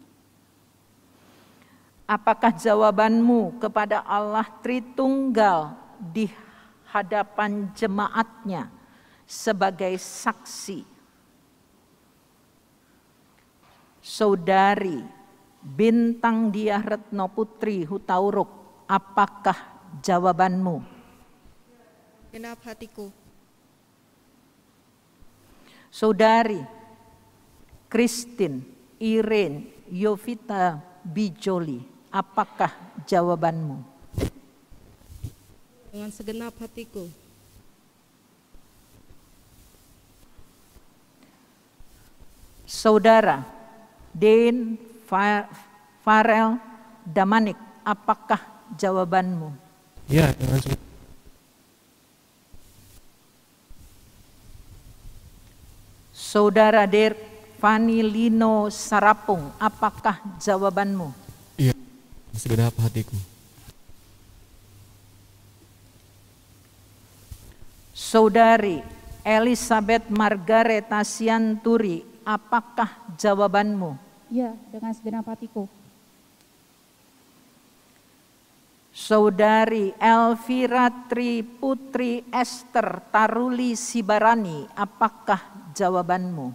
Apakah jawabanmu kepada Allah Tritunggal di hadapan jemaatnya sebagai saksi? Saudari Bintang Diah Retno Putri Hutauruk, apakah jawabanmu? Genap hatiku. Saudari Christine Irene Yovita Bijoli, apakah jawabanmu? Dengan segenap hatiku. Saudara Dean Farel Damanik, apakah jawabanmu? Ya, dengan Saudara Dirk Fani Lino Sarapung, apakah jawabanmu? iya, segenap hatiku. Saudari Elizabeth Margareta Sianturi, apakah jawabanmu? Ya, dengan segenap hatiku. Saudari Elvira Tri Putri Esther Taruli Sibarani, apakah jawabanmu?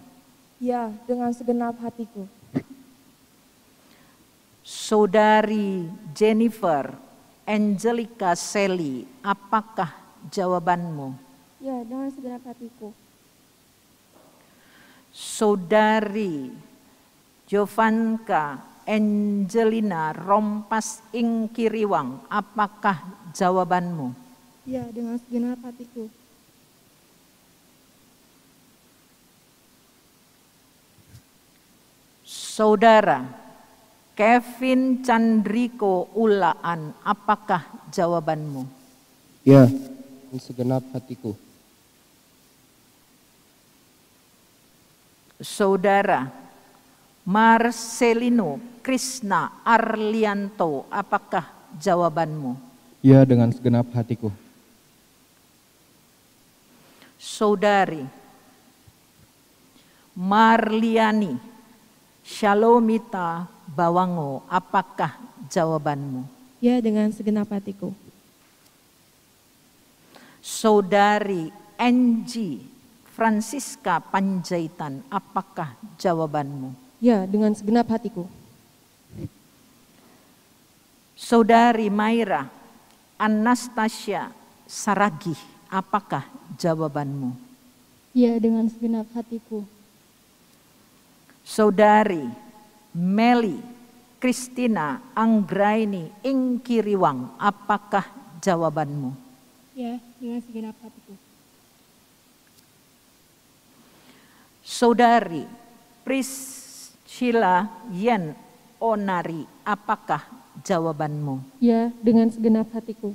Ya, dengan segenap hatiku. Saudari Jennifer Angelica Sally, apakah jawabanmu? Ya, dengan segenap hatiku. Saudari Jovanka Angelina Rompas Ingkiriwang, apakah jawabanmu? Ya, dengan segenap hatiku. Saudara Kevin Chandriko Ulaan, apakah jawabanmu? Ya, segenap hatiku. Saudara Marcelino Krishna Arlianto, apakah jawabanmu? Ya, dengan segenap hatiku. Saudari Marliani Shalomita Bawango, apakah jawabanmu? Ya, dengan segenap hatiku. Saudari Angie Francisca Panjaitan, apakah jawabanmu? Ya, dengan segenap hatiku. Saudari Maira Anastasia Saragih, apakah jawabanmu? Ya, dengan segenap hatiku. Saudari Meli Kristina Anggraini Ingkiriwang, apakah jawabanmu? Ya, dengan segenap hatiku. Saudari Priscilla Yen Onari, apakah jawabanmu? Ya, dengan segenap hatiku.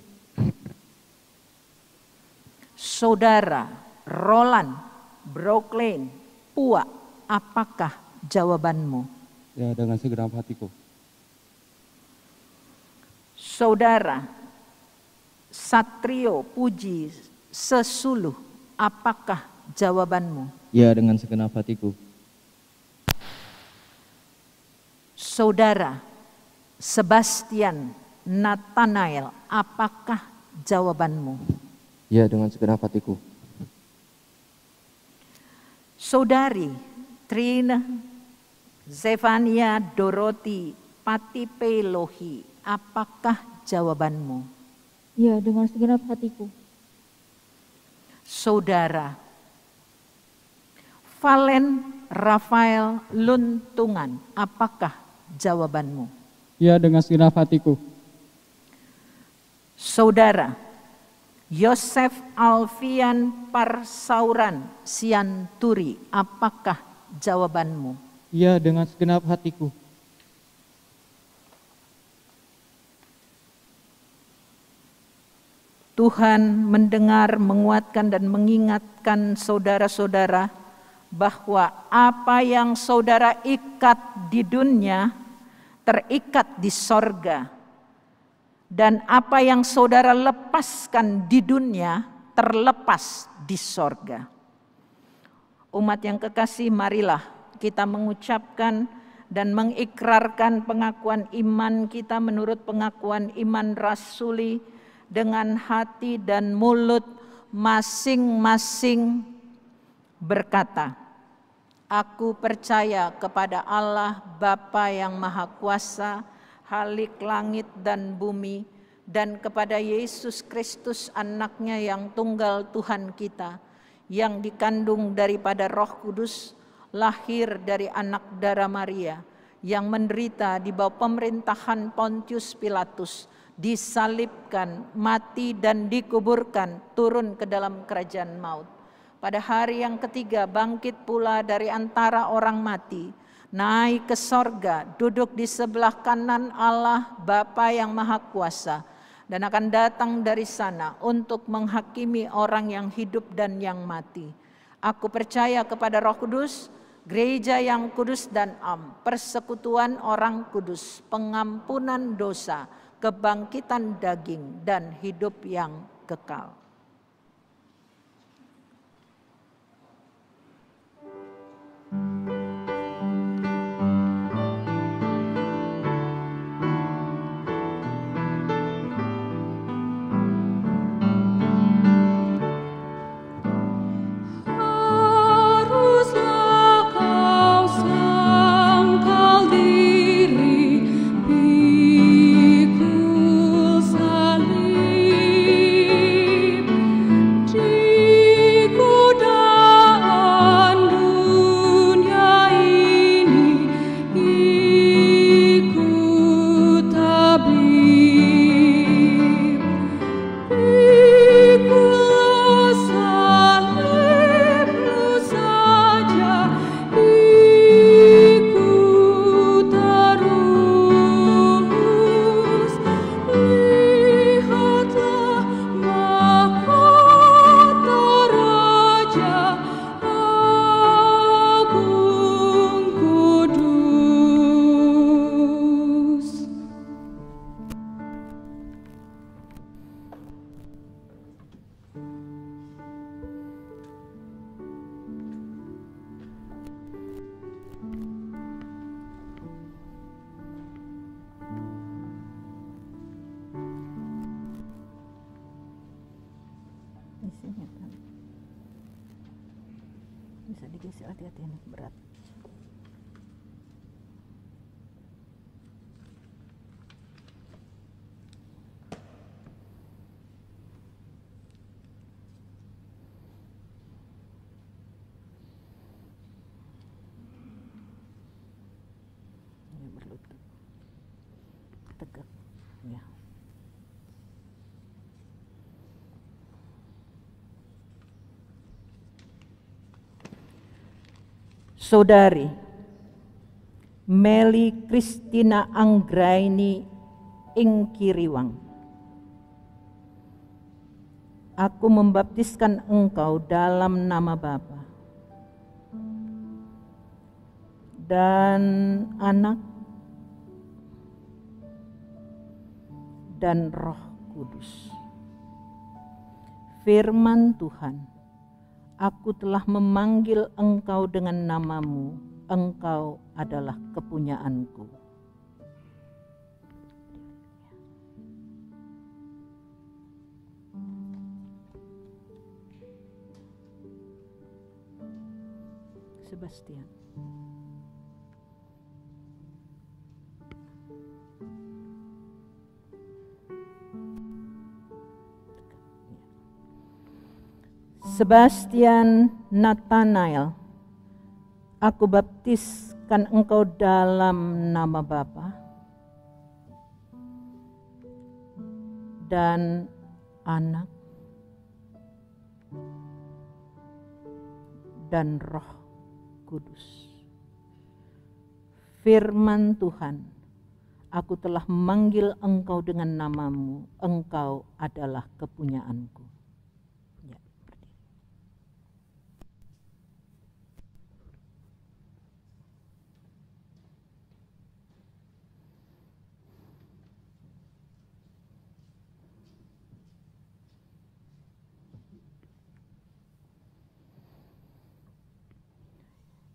Saudara Roland Brooklyn Pua, apakah jawabanmu? Ya, dengan segenap hatiku. Saudara Satrio Puji Sesuluh, apakah jawabanmu? Ya, dengan segenap hatiku. Saudara Sebastian Nathanael, apakah jawabanmu? Ya, dengan segenap hatiku. Saudari Trina Zevania Doroti Patipelohi, apakah jawabanmu? Ya, dengan segenap hatiku. Saudara Valen Rafael Luntungan, apakah jawabanmu? Ya, dengan segenap hatiku. Saudara Yosef Alfian Parsauran Sianturi, apakah jawabanmu? Iya, dengan segenap hatiku. Tuhan mendengar, menguatkan, dan mengingatkan saudara-saudara bahwa apa yang saudara ikat di dunia terikat di sorga, dan apa yang saudara lepaskan di dunia terlepas di sorga. Umat yang kekasih, marilah kita mengucapkan dan mengikrarkan pengakuan iman kita menurut pengakuan iman rasuli dengan hati dan mulut masing-masing berkata, "Aku percaya kepada Allah Bapa yang Maha Kuasa, Khalik langit dan bumi, dan kepada Yesus Kristus anaknya yang tunggal Tuhan kita, yang dikandung daripada Roh Kudus, lahir dari anak darah Maria, yang menderita di bawah pemerintahan Pontius Pilatus, disalibkan, mati dan dikuburkan, turun ke dalam kerajaan maut. Pada hari yang ketiga bangkit pula dari antara orang mati, naik ke sorga, duduk di sebelah kanan Allah Bapa yang Maha Kuasa, dan akan datang dari sana untuk menghakimi orang yang hidup dan yang mati. Aku percaya kepada Roh Kudus, gereja yang kudus dan am, persekutuan orang kudus, pengampunan dosa, kebangkitan daging, dan hidup yang kekal." Haruslah kau sangkal diri, pikul salib, di godaan dunia ini, ikut tabib. Pikulah salibmu saja, ikut terus. Lihatlah mahkota Raja Agung Kudus. Isinya kan bisa digeser, hati-hati ini berat. Ini berlutut tegak ya. Saudari Meli Kristina Anggraini Ingkiriwang, aku membaptiskan engkau dalam nama Bapa dan Anak dan Roh Kudus. Firman Tuhan, aku telah memanggil engkau dengan namamu, engkau adalah kepunyaanku. Sebastian. Sebastian Nathanael, aku baptiskan engkau dalam nama Bapa dan Anak dan Roh Kudus. Firman Tuhan, aku telah memanggil engkau dengan namamu, engkau adalah kepunyaanku. Ya, berdiri.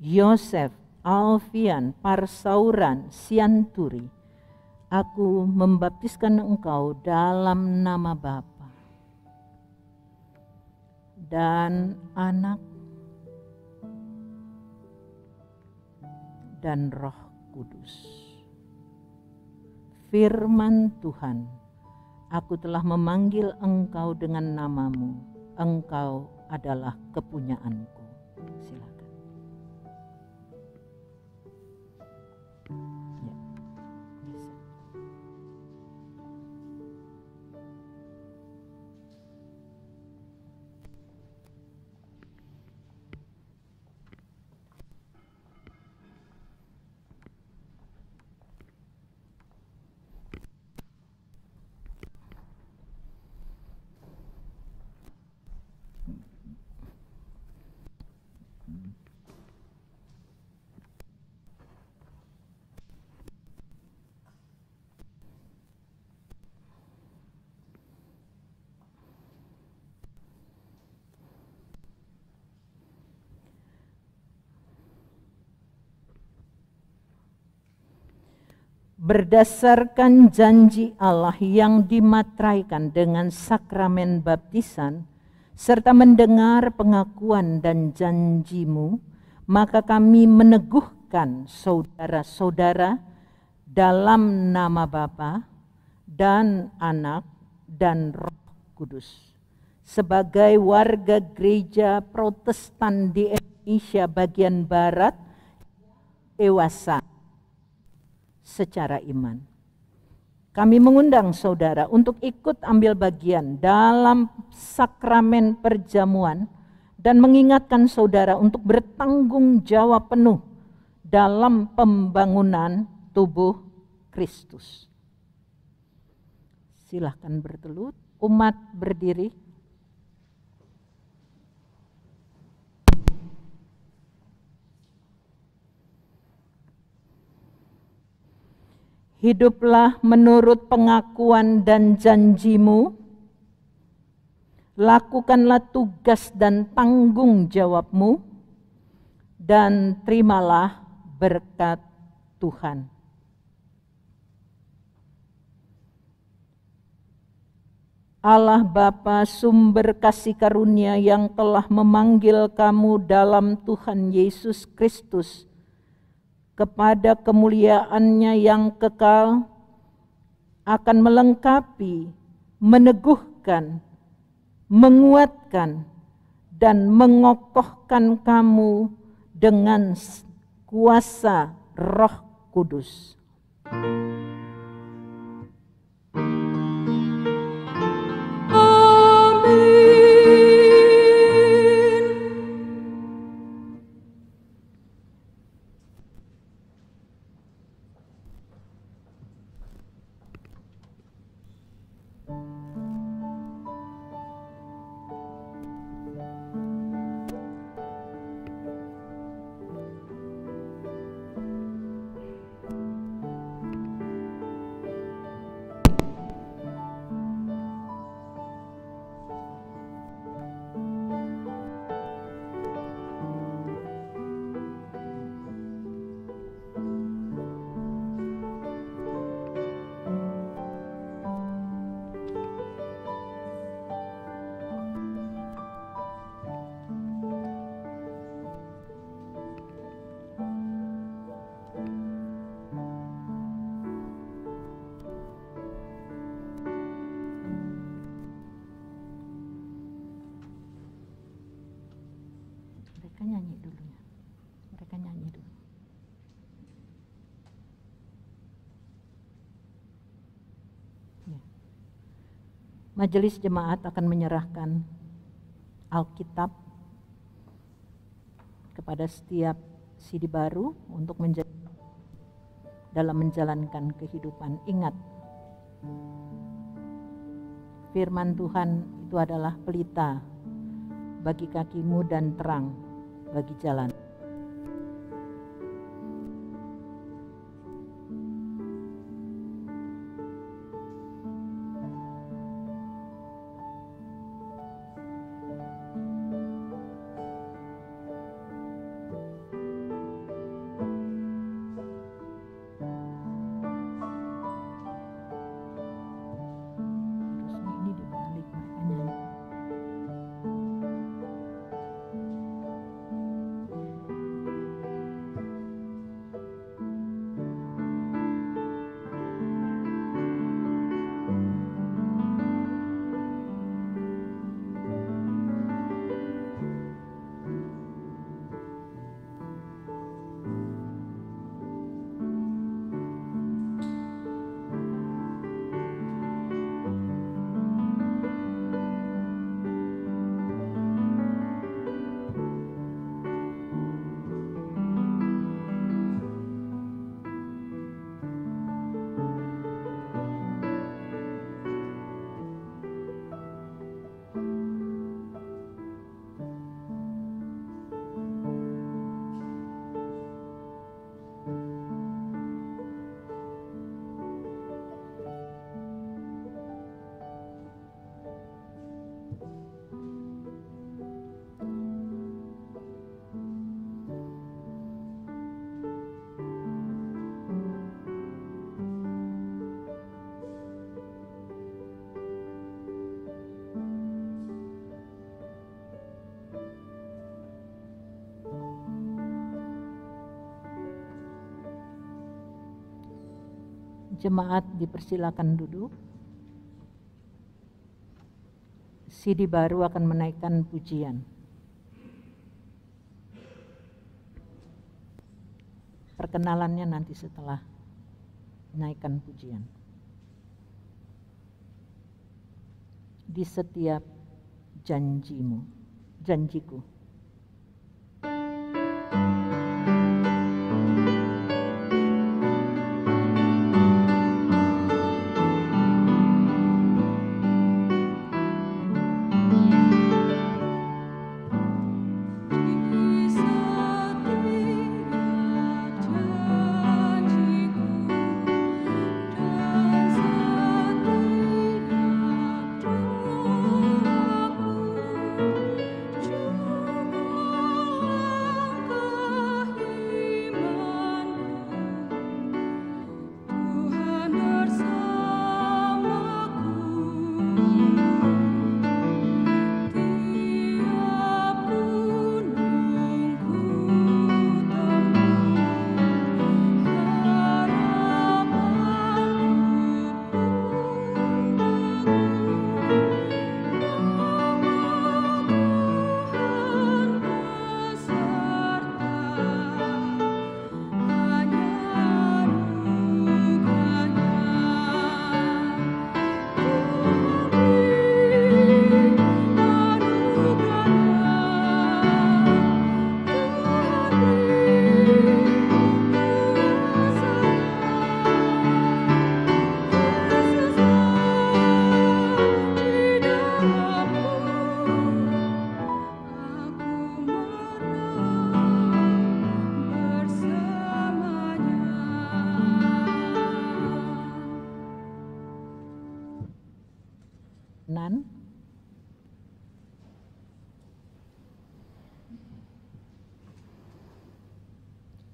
Yosef, Alfian, Parsauran, Sianturi, aku membaptiskan engkau dalam nama Bapa dan Anak dan Roh Kudus. Firman Tuhan, aku telah memanggil engkau dengan namamu, engkau adalah kepunyaanku. Silakan. Berdasarkan janji Allah yang dimateraikan dengan sakramen baptisan, serta mendengar pengakuan dan janjimu, maka kami meneguhkan saudara-saudara dalam nama Bapa dan Anak dan Roh Kudus. Sebagai warga gereja Protestan di Indonesia bagian Barat, dewasa secara iman. Kami mengundang saudara untuk ikut ambil bagian dalam sakramen perjamuan dan mengingatkan saudara untuk bertanggung jawab penuh dalam pembangunan tubuh Kristus. Silahkan bertelut, umat berdiri. Hiduplah menurut pengakuan dan janjimu, lakukanlah tugas dan tanggung jawabmu, dan terimalah berkat Tuhan. Allah Bapa sumber kasih karunia yang telah memanggil kamu dalam Tuhan Yesus Kristus kepada kemuliaan-Nya yang kekal, akan melengkapi, meneguhkan, menguatkan, dan mengokohkan kamu dengan kuasa Roh Kudus. Mereka nyanyi dulu ya. Mereka nyanyi dulu. Ya. Majelis jemaat akan menyerahkan Alkitab kepada setiap CD baru untuk menjadi dalam menjalankan kehidupan. Ingat, firman Tuhan itu adalah pelita bagi kakimu dan terang bagi jalan. Jemaat dipersilakan duduk. CD baru akan menaikkan pujian. Perkenalannya nanti setelah menaikkan pujian. Di setiap janjiku.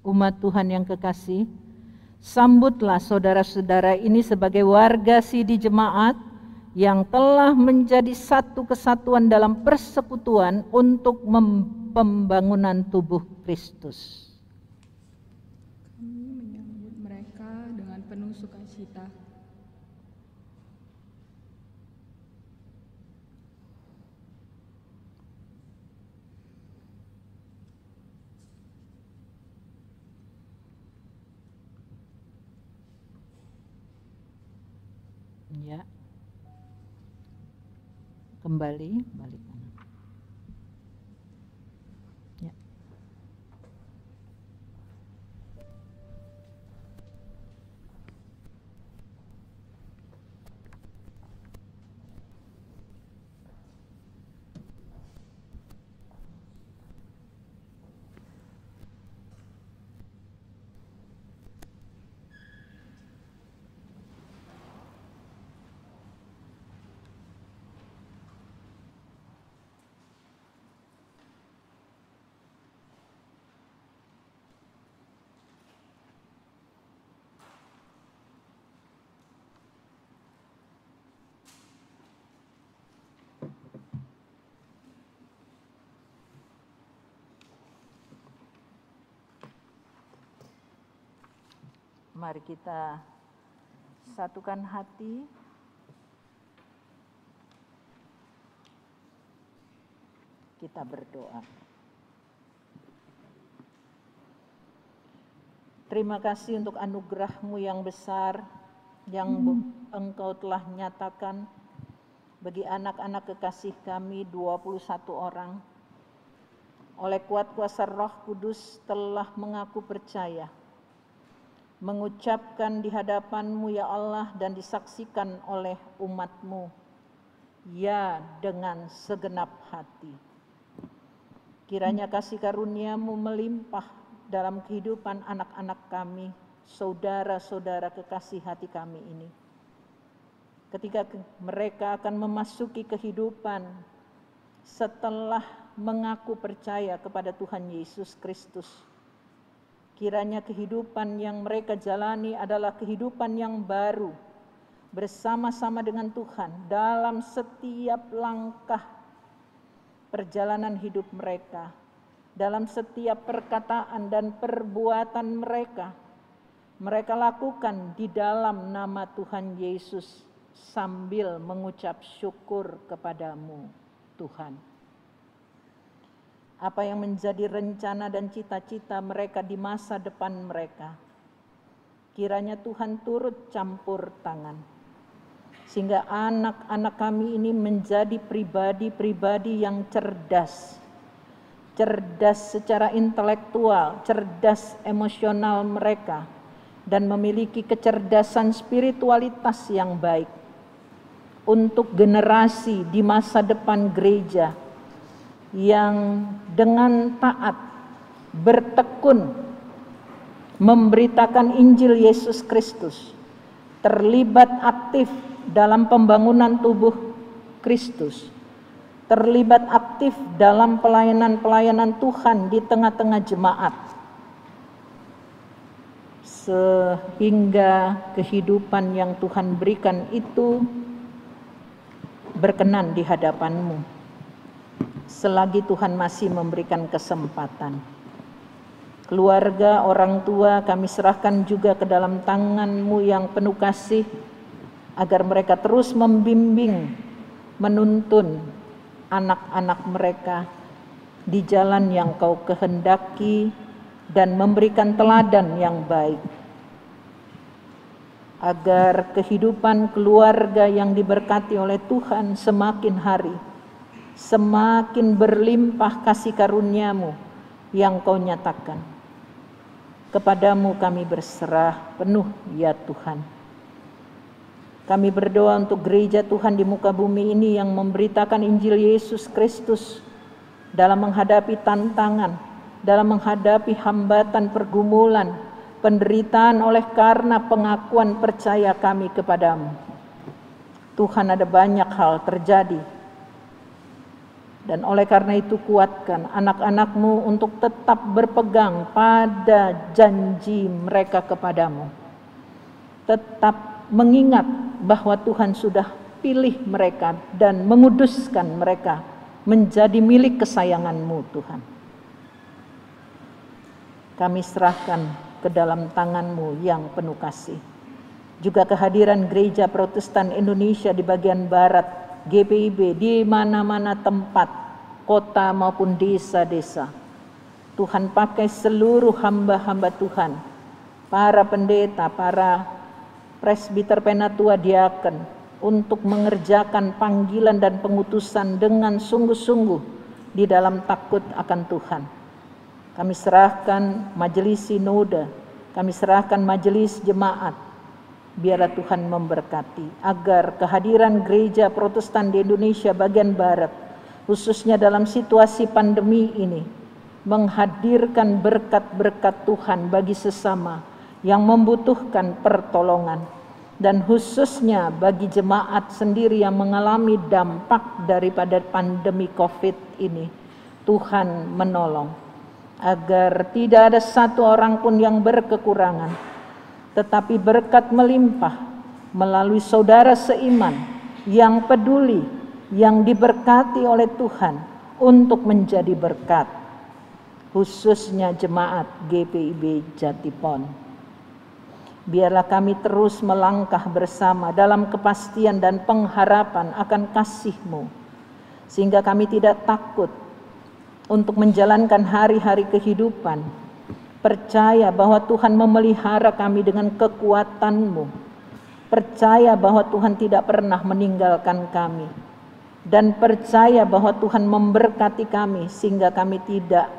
Umat Tuhan yang kekasih, sambutlah saudara-saudara ini sebagai warga sidi jemaat yang telah menjadi satu kesatuan dalam persekutuan untuk pembangunan tubuh Kristus. Kami menyambut mereka dengan penuh sukacita. Ya, kembali balik kanan. Ya. Mari kita satukan hati. Kita berdoa. Terima kasih untuk anugerah-Mu yang besar yang Engkau telah nyatakan bagi anak-anak kekasih kami 21 orang. Oleh kuat kuasa Roh Kudus telah mengaku percaya, mengucapkan di hadapan-Mu ya Allah dan disaksikan oleh umat-Mu, ya dengan segenap hati. Kiranya kasih karunia-Mu melimpah dalam kehidupan anak-anak kami, saudara-saudara kekasih hati kami ini. Ketika mereka akan memasuki kehidupan setelah mengaku percaya kepada Tuhan Yesus Kristus, kiranya kehidupan yang mereka jalani adalah kehidupan yang baru, bersama-sama dengan Tuhan dalam setiap langkah perjalanan hidup mereka, dalam setiap perkataan dan perbuatan mereka lakukan di dalam nama Tuhan Yesus sambil mengucap syukur kepadamu, Tuhan. Apa yang menjadi rencana dan cita-cita mereka di masa depan mereka, kiranya Tuhan turut campur tangan, sehingga anak-anak kami ini menjadi pribadi-pribadi yang cerdas secara intelektual, cerdas emosional mereka, dan memiliki kecerdasan spiritualitas yang baik untuk generasi di masa depan gereja yang dengan taat bertekun memberitakan Injil Yesus Kristus, terlibat aktif dalam pembangunan tubuh Kristus, terlibat aktif dalam pelayanan-pelayanan Tuhan di tengah-tengah jemaat, sehingga kehidupan yang Tuhan berikan itu berkenan di hadapan-Mu selagi Tuhan masih memberikan kesempatan. Keluarga, orang tua kami serahkan juga ke dalam tangan-Mu yang penuh kasih, agar mereka terus membimbing, menuntun anak-anak mereka di jalan yang Kau kehendaki dan memberikan teladan yang baik, agar kehidupan keluarga yang diberkati oleh Tuhan semakin hari semakin berlimpah kasih karunia-Mu yang Kau nyatakan. Kepadamu kami berserah penuh ya Tuhan. Kami berdoa untuk gereja Tuhan di muka bumi ini yang memberitakan Injil Yesus Kristus dalam menghadapi tantangan, dalam menghadapi hambatan, pergumulan, penderitaan oleh karena pengakuan percaya kami kepadamu. Tuhan, ada banyak hal terjadi, dan oleh karena itu kuatkan anak-anak-Mu untuk tetap berpegang pada janji mereka kepadamu. Tetap mengingat bahwa Tuhan sudah pilih mereka dan menguduskan mereka menjadi milik kesayangan-Mu, Tuhan. Kami serahkan ke dalam tangan-Mu yang penuh kasih. Juga kehadiran Gereja Protestan Indonesia di bagian barat, GPIB, di mana-mana tempat, kota maupun desa-desa. Tuhan pakai seluruh hamba-hamba Tuhan, para pendeta, para presbiter, penatua, diaken, untuk mengerjakan panggilan dan pengutusan dengan sungguh-sungguh di dalam takut akan Tuhan. Kami serahkan majelis sinode, kami serahkan majelis jemaat. Biarlah Tuhan memberkati agar kehadiran gereja Protestan di Indonesia bagian barat, khususnya dalam situasi pandemi ini, menghadirkan berkat-berkat Tuhan bagi sesama yang membutuhkan pertolongan, dan khususnya bagi jemaat sendiri yang mengalami dampak daripada pandemi COVID ini. Tuhan menolong agar tidak ada satu orang pun yang berkekurangan, tetapi berkat melimpah melalui saudara seiman yang peduli, yang diberkati oleh Tuhan untuk menjadi berkat, khususnya jemaat GPIB Jatipon. Biarlah kami terus melangkah bersama dalam kepastian dan pengharapan akan kasih-Mu, sehingga kami tidak takut untuk menjalankan hari-hari kehidupan, percaya bahwa Tuhan memelihara kami dengan kekuatan-Mu, percaya bahwa Tuhan tidak pernah meninggalkan kami, dan percaya bahwa Tuhan memberkati kami sehingga kami tidak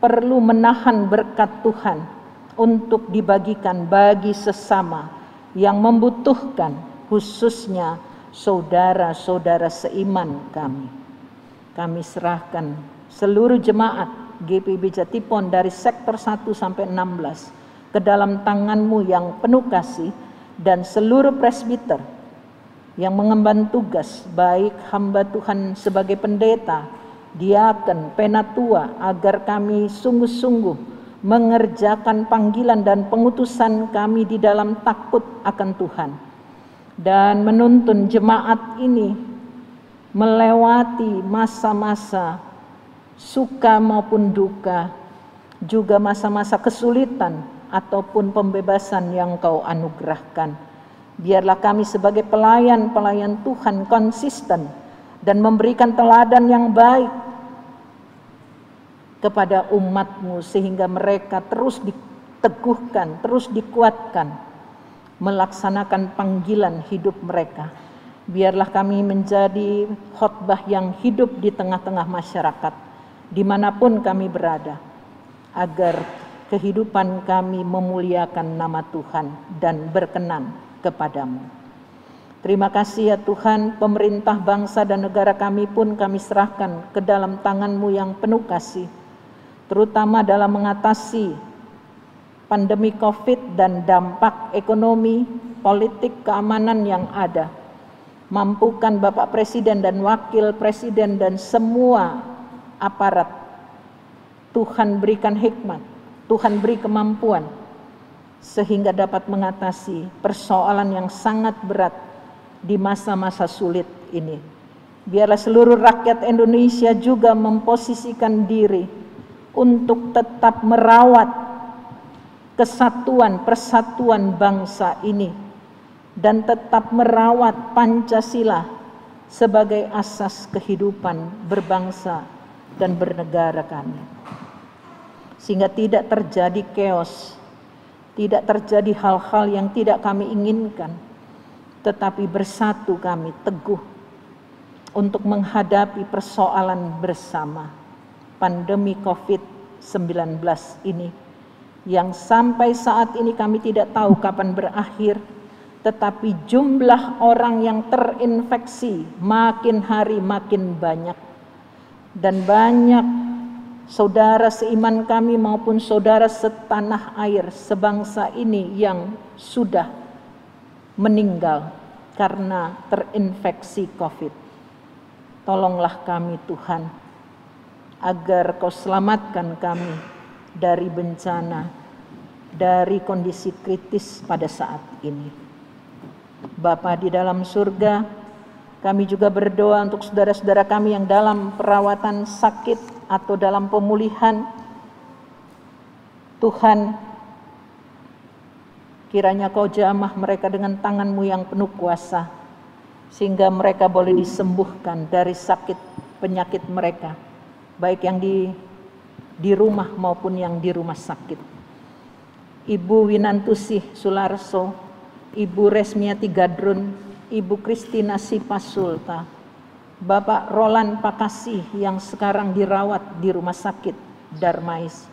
perlu menahan berkat Tuhan untuk dibagikan bagi sesama yang membutuhkan, khususnya saudara-saudara seiman kami. Kami serahkan seluruh jemaat GPIB Jatipon dari sektor 1 sampai 16 ke dalam tangan-Mu yang penuh kasih, dan seluruh presbiter yang mengemban tugas, baik hamba Tuhan sebagai pendeta, diaken, penatua, agar kami sungguh-sungguh mengerjakan panggilan dan pengutusan kami di dalam takut akan Tuhan, dan menuntun jemaat ini melewati masa-masa suka maupun duka, juga masa-masa kesulitan ataupun pembebasan yang Kau anugerahkan. Biarlah kami sebagai pelayan-pelayan Tuhan konsisten dan memberikan teladan yang baik kepada umat-Mu, sehingga mereka terus diteguhkan, terus dikuatkan melaksanakan panggilan hidup mereka. Biarlah kami menjadi khotbah yang hidup di tengah-tengah masyarakat, dimanapun kami berada, agar kehidupan kami memuliakan nama Tuhan dan berkenan kepadamu. Terima kasih ya Tuhan, pemerintah bangsa dan negara kami pun kami serahkan ke dalam tangan-Mu yang penuh kasih, terutama dalam mengatasi pandemi COVID dan dampak ekonomi, politik, keamanan yang ada. Mampukan Bapak Presiden dan Wakil Presiden dan semua aparat. Tuhan berikan hikmat, Tuhan beri kemampuan, sehingga dapat mengatasi persoalan yang sangat berat di masa-masa sulit ini. Biarlah seluruh rakyat Indonesia juga memposisikan diri untuk tetap merawat kesatuan persatuan bangsa ini, dan tetap merawat Pancasila sebagai asas kehidupan berbangsa dan bernegara kami, sehingga tidak terjadi chaos, tidak terjadi hal-hal yang tidak kami inginkan, tetapi bersatu kami teguh untuk menghadapi persoalan bersama pandemi COVID-19 ini, yang sampai saat ini kami tidak tahu kapan berakhir, tetapi jumlah orang yang terinfeksi makin hari makin banyak, dan banyak saudara seiman kami maupun saudara setanah air sebangsa ini yang sudah meninggal karena terinfeksi COVID. Tolonglah kami Tuhan, agar Kau selamatkan kami dari bencana, dari kondisi kritis pada saat ini. Bapa di dalam surga, kami juga berdoa untuk saudara-saudara kami yang dalam perawatan sakit atau dalam pemulihan. Tuhan, kiranya Kau jamah mereka dengan tangan-Mu yang penuh kuasa, sehingga mereka boleh disembuhkan dari sakit penyakit mereka, baik yang di rumah maupun yang di rumah sakit. Ibu Winantusih Sularso, Ibu Resmiati Gadrun, Ibu Kristina Sipasulta, Bapak Roland Pakasih yang sekarang dirawat di rumah sakit Darmais,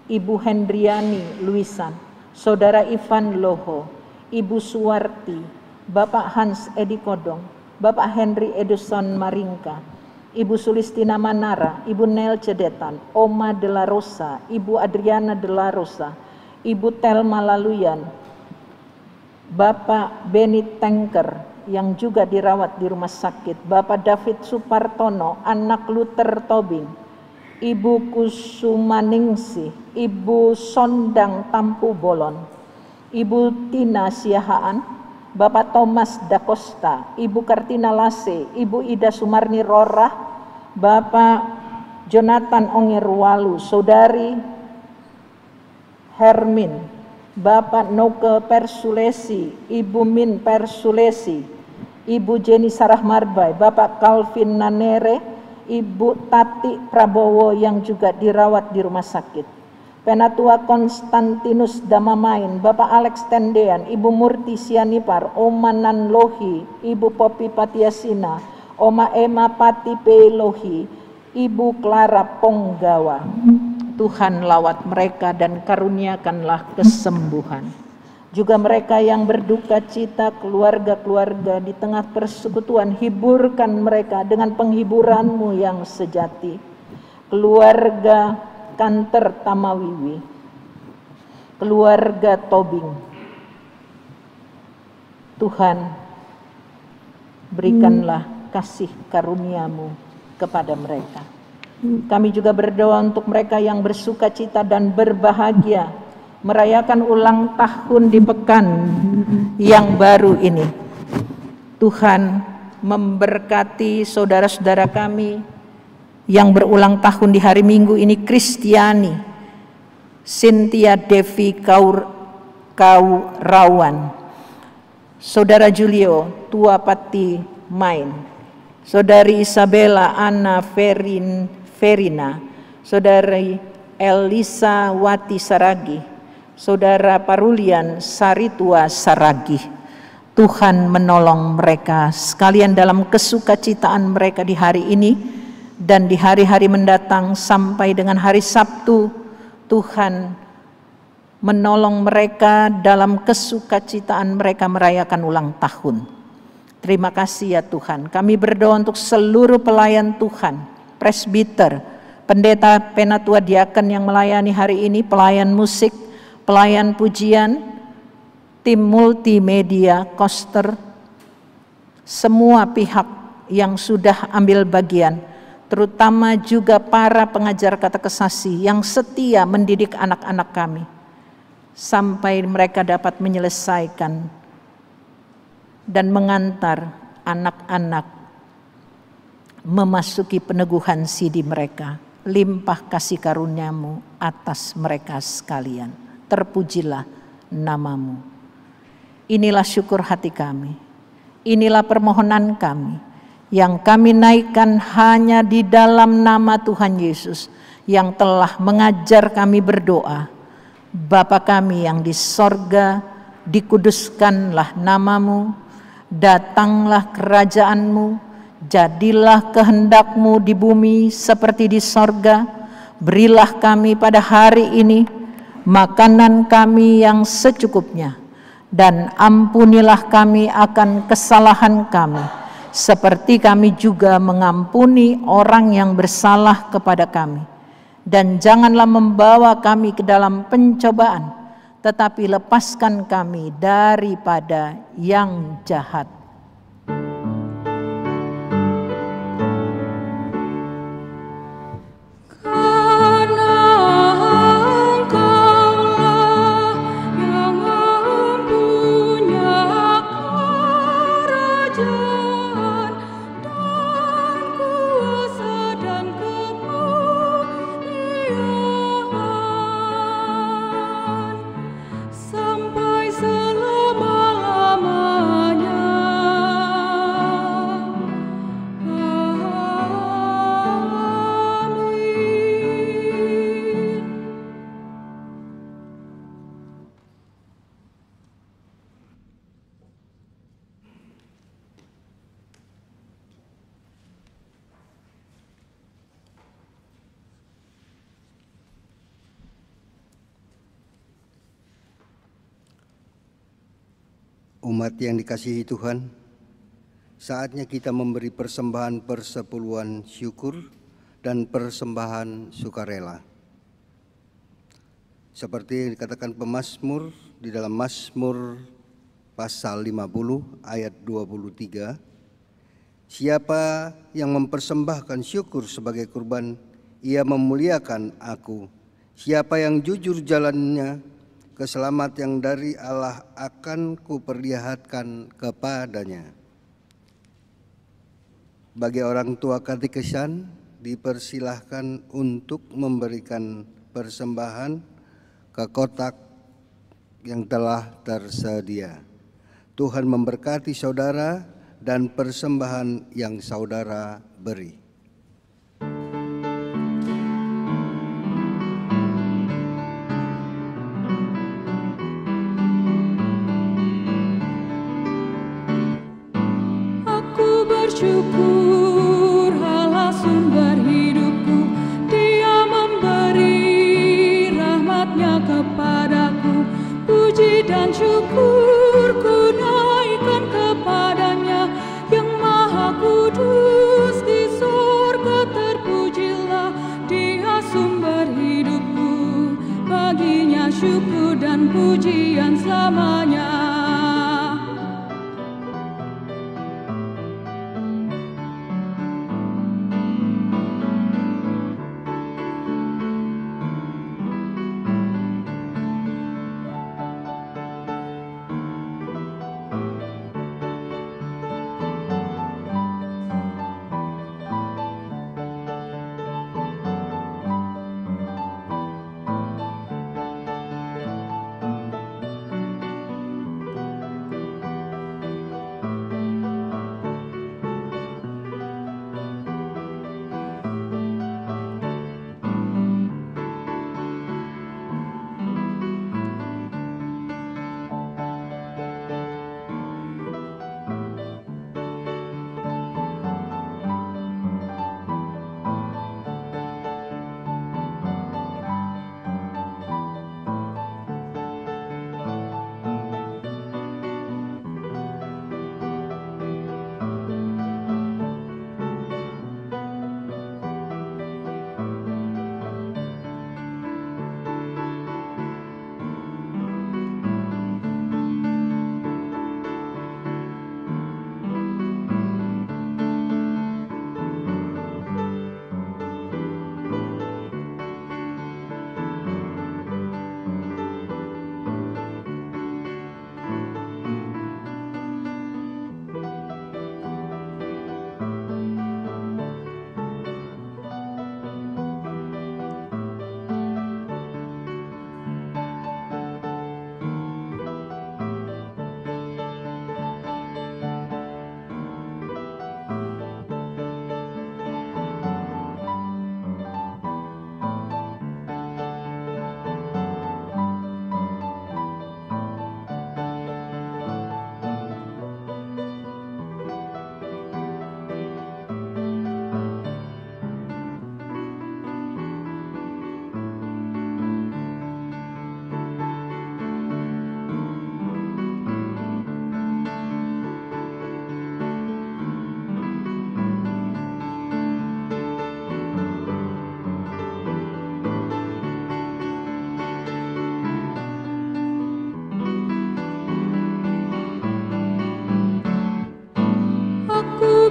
Ibu Hendriani Luisan, Saudara Ivan Loho, Ibu Suwarti, Bapak Hans Edi Kodong, Bapak Henry Edison Maringka, Ibu Sulistina Manara, Ibu Nel Cedetan, Oma de la Rosa, Ibu Adriana de la Rosa, Ibu Telma Laluyan, Bapak Beni Tengker yang juga dirawat di rumah sakit, Bapak David Supartono, anak Luther Tobing, Ibu Kusumaningsih, Ibu Sondang Tampu Bolon, Ibu Tina Siahaan, Bapak Thomas Da Costa, Ibu Kartina Lase, Ibu Ida Sumarni Rorah, Bapak Jonathan Ongerwalu, Saudari Hermin, Bapak Noke Persulesi, Ibu Min Persulesi, Ibu Jenny Sarah Marbai, Bapak Calvin Nanere, Ibu Tati Prabowo yang juga dirawat di rumah sakit. Penatua Konstantinus Damamain, Bapak Alex Tendean, Ibu Murti Sianipar, Oma Nanlohi, Ibu Popi Patiasina, Oma Emma Pati Pelohi, Ibu Clara Ponggawa. Tuhan lawat mereka dan karuniakanlah kesembuhan. Juga mereka yang berduka cita, keluarga-keluarga di tengah persekutuan, hiburkan mereka dengan penghiburan-Mu yang sejati. Keluarga Kanter Tamawiwi, keluarga Tobing, Tuhan berikanlah kasih karunia-Mu kepada mereka. Kami juga berdoa untuk mereka yang bersuka cita dan berbahagia merayakan ulang tahun di pekan yang baru ini. Tuhan memberkati saudara-saudara kami yang berulang tahun di hari Minggu ini, Kristiani Cynthia Devi Kaurawan, Saudara Julio Tuapati Main, Saudari Isabella Anna Verina, Saudari Elisa Wati Saragi, Saudara Parulian Saritua Saragi. Tuhan menolong mereka sekalian dalam kesukacitaan mereka di hari ini dan di hari-hari mendatang sampai dengan hari Sabtu. Tuhan menolong mereka dalam kesukacitaan mereka merayakan ulang tahun. Terima kasih ya Tuhan. Kami berdoa untuk seluruh pelayan Tuhan, presbiter, pendeta, penatua, diaken yang melayani hari ini, pelayan musik, pelayan pujian, tim multimedia, koster, semua pihak yang sudah ambil bagian, terutama juga para pengajar katekesasi yang setia mendidik anak-anak kami, sampai mereka dapat menyelesaikan dan mengantar anak-anak memasuki peneguhan sidi mereka. Limpah kasih karunia-Mu atas mereka sekalian. Terpujilah nama-Mu. Inilah syukur hati kami. Inilah permohonan kami yang kami naikkan hanya di dalam nama Tuhan Yesus yang telah mengajar kami berdoa. Bapa kami yang di sorga, dikuduskanlah nama-Mu, datanglah kerajaan-Mu, jadilah kehendak-Mu di bumi seperti di sorga. Berilah kami pada hari ini makanan kami yang secukupnya, dan ampunilah kami akan kesalahan kami, seperti kami juga mengampuni orang yang bersalah kepada kami. Dan janganlah membawa kami ke dalam pencobaan, tetapi lepaskan kami daripada yang jahat. Umat yang dikasihi Tuhan, saatnya kita memberi persembahan persepuluhan syukur dan persembahan sukarela. Seperti yang dikatakan pemazmur di dalam Mazmur pasal 50 ayat 23, siapa yang mempersembahkan syukur sebagai kurban, ia memuliakan aku. Siapa yang jujur jalannya, keselamat yang dari Allah akan kuperlihatkan kepadanya. Bagi orang tua katekisan, dipersilahkan untuk memberikan persembahan ke kotak yang telah tersedia. Tuhan memberkati saudara dan persembahan yang saudara beri. Aku bersyukur Allah sumber hidupku, Dia memberi rahmat-Nya kepadaku. Puji dan syukur ku naikkan kepadanya, yang maha kudus di surga terpujilah. Dia sumber hidupku, baginya syukur dan pujian selamanya.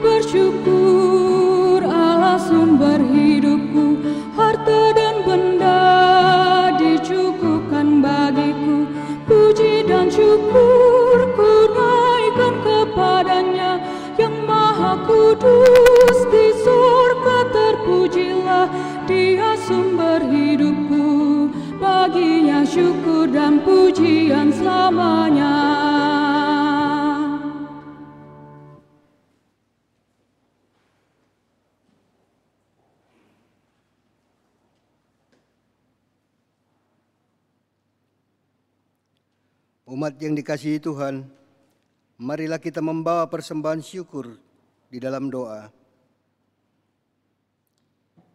Bersyukur Allah sumber hidupku, harta dan benda dicukupkan bagiku. Puji dan syukur ku naikkan kepadanya, yang maha kudus di surga terpujilah. Dia sumber hidupku, baginya syukur dan pujian selamanya. Umat yang dikasihi Tuhan, marilah kita membawa persembahan syukur di dalam doa.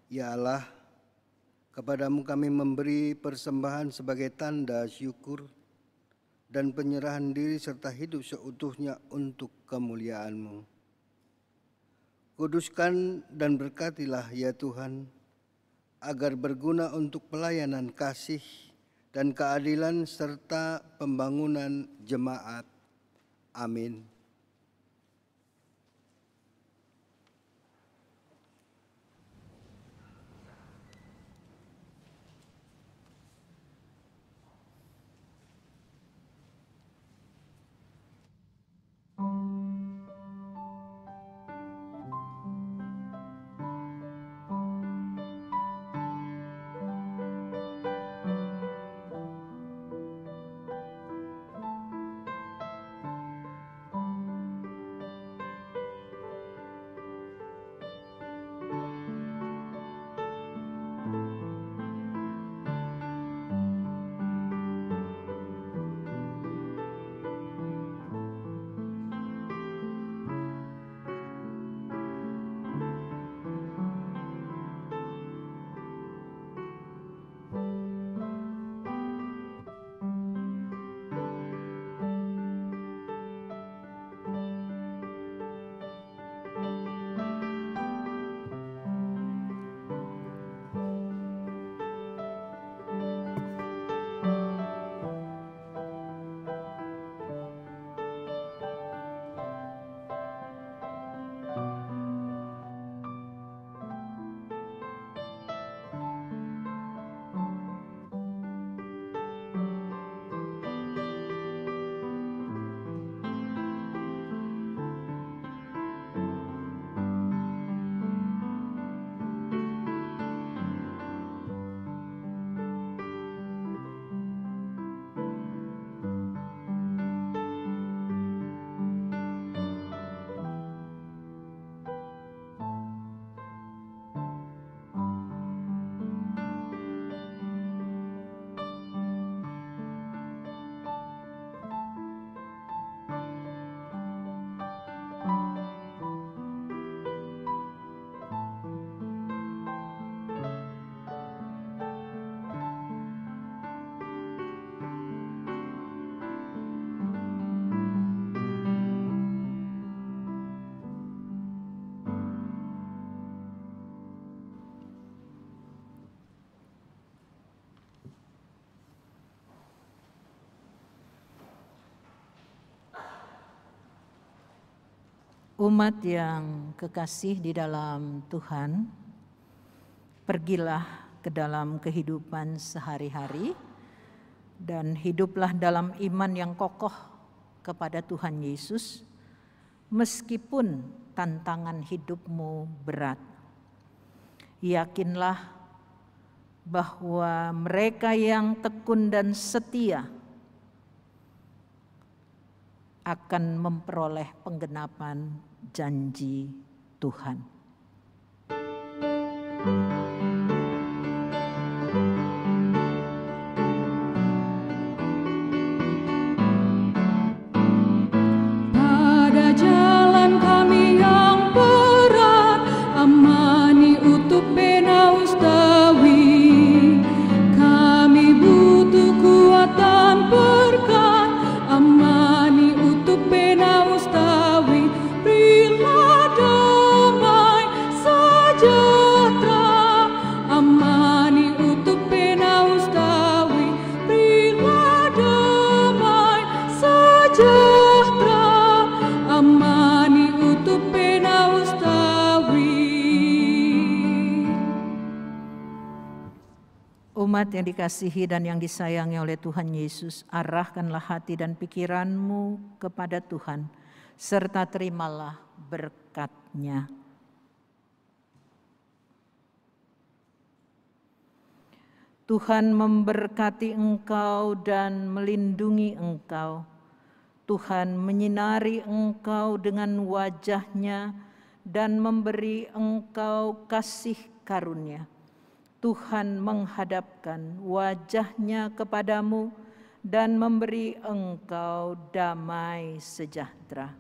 Ya Allah, kepadamu kami memberi persembahan sebagai tanda syukur dan penyerahan diri serta hidup seutuhnya untuk kemuliaan-Mu. Kuduskan dan berkatilah ya Tuhan, agar berguna untuk pelayanan kasih dan keadilan serta pembangunan jemaat. Amin. Umat yang kekasih di dalam Tuhan, pergilah ke dalam kehidupan sehari-hari dan hiduplah dalam iman yang kokoh kepada Tuhan Yesus, meskipun tantangan hidupmu berat. Yakinlah bahwa mereka yang tekun dan setia akan memperoleh penggenapan janji Tuhan. Pada jalan kami yang berat, amani utup penaus dawi. Kami butuh kuatan berkat, amani utup penaus dawi. Berilah damai sejahtera, amani utup penaus dawi. Berilah damai sejahtera, amani utup penaus dawi. Umat yang dikasihi dan yang disayangi oleh Tuhan Yesus, arahkanlah hati dan pikiranmu kepada Tuhan, serta terimalah berkat-Nya. Tuhan memberkati engkau dan melindungi engkau. Tuhan menyinari engkau dengan wajah-Nya dan memberi engkau kasih karunia. Tuhan menghadapkan wajah-Nya kepadamu dan memberi engkau damai sejahtera.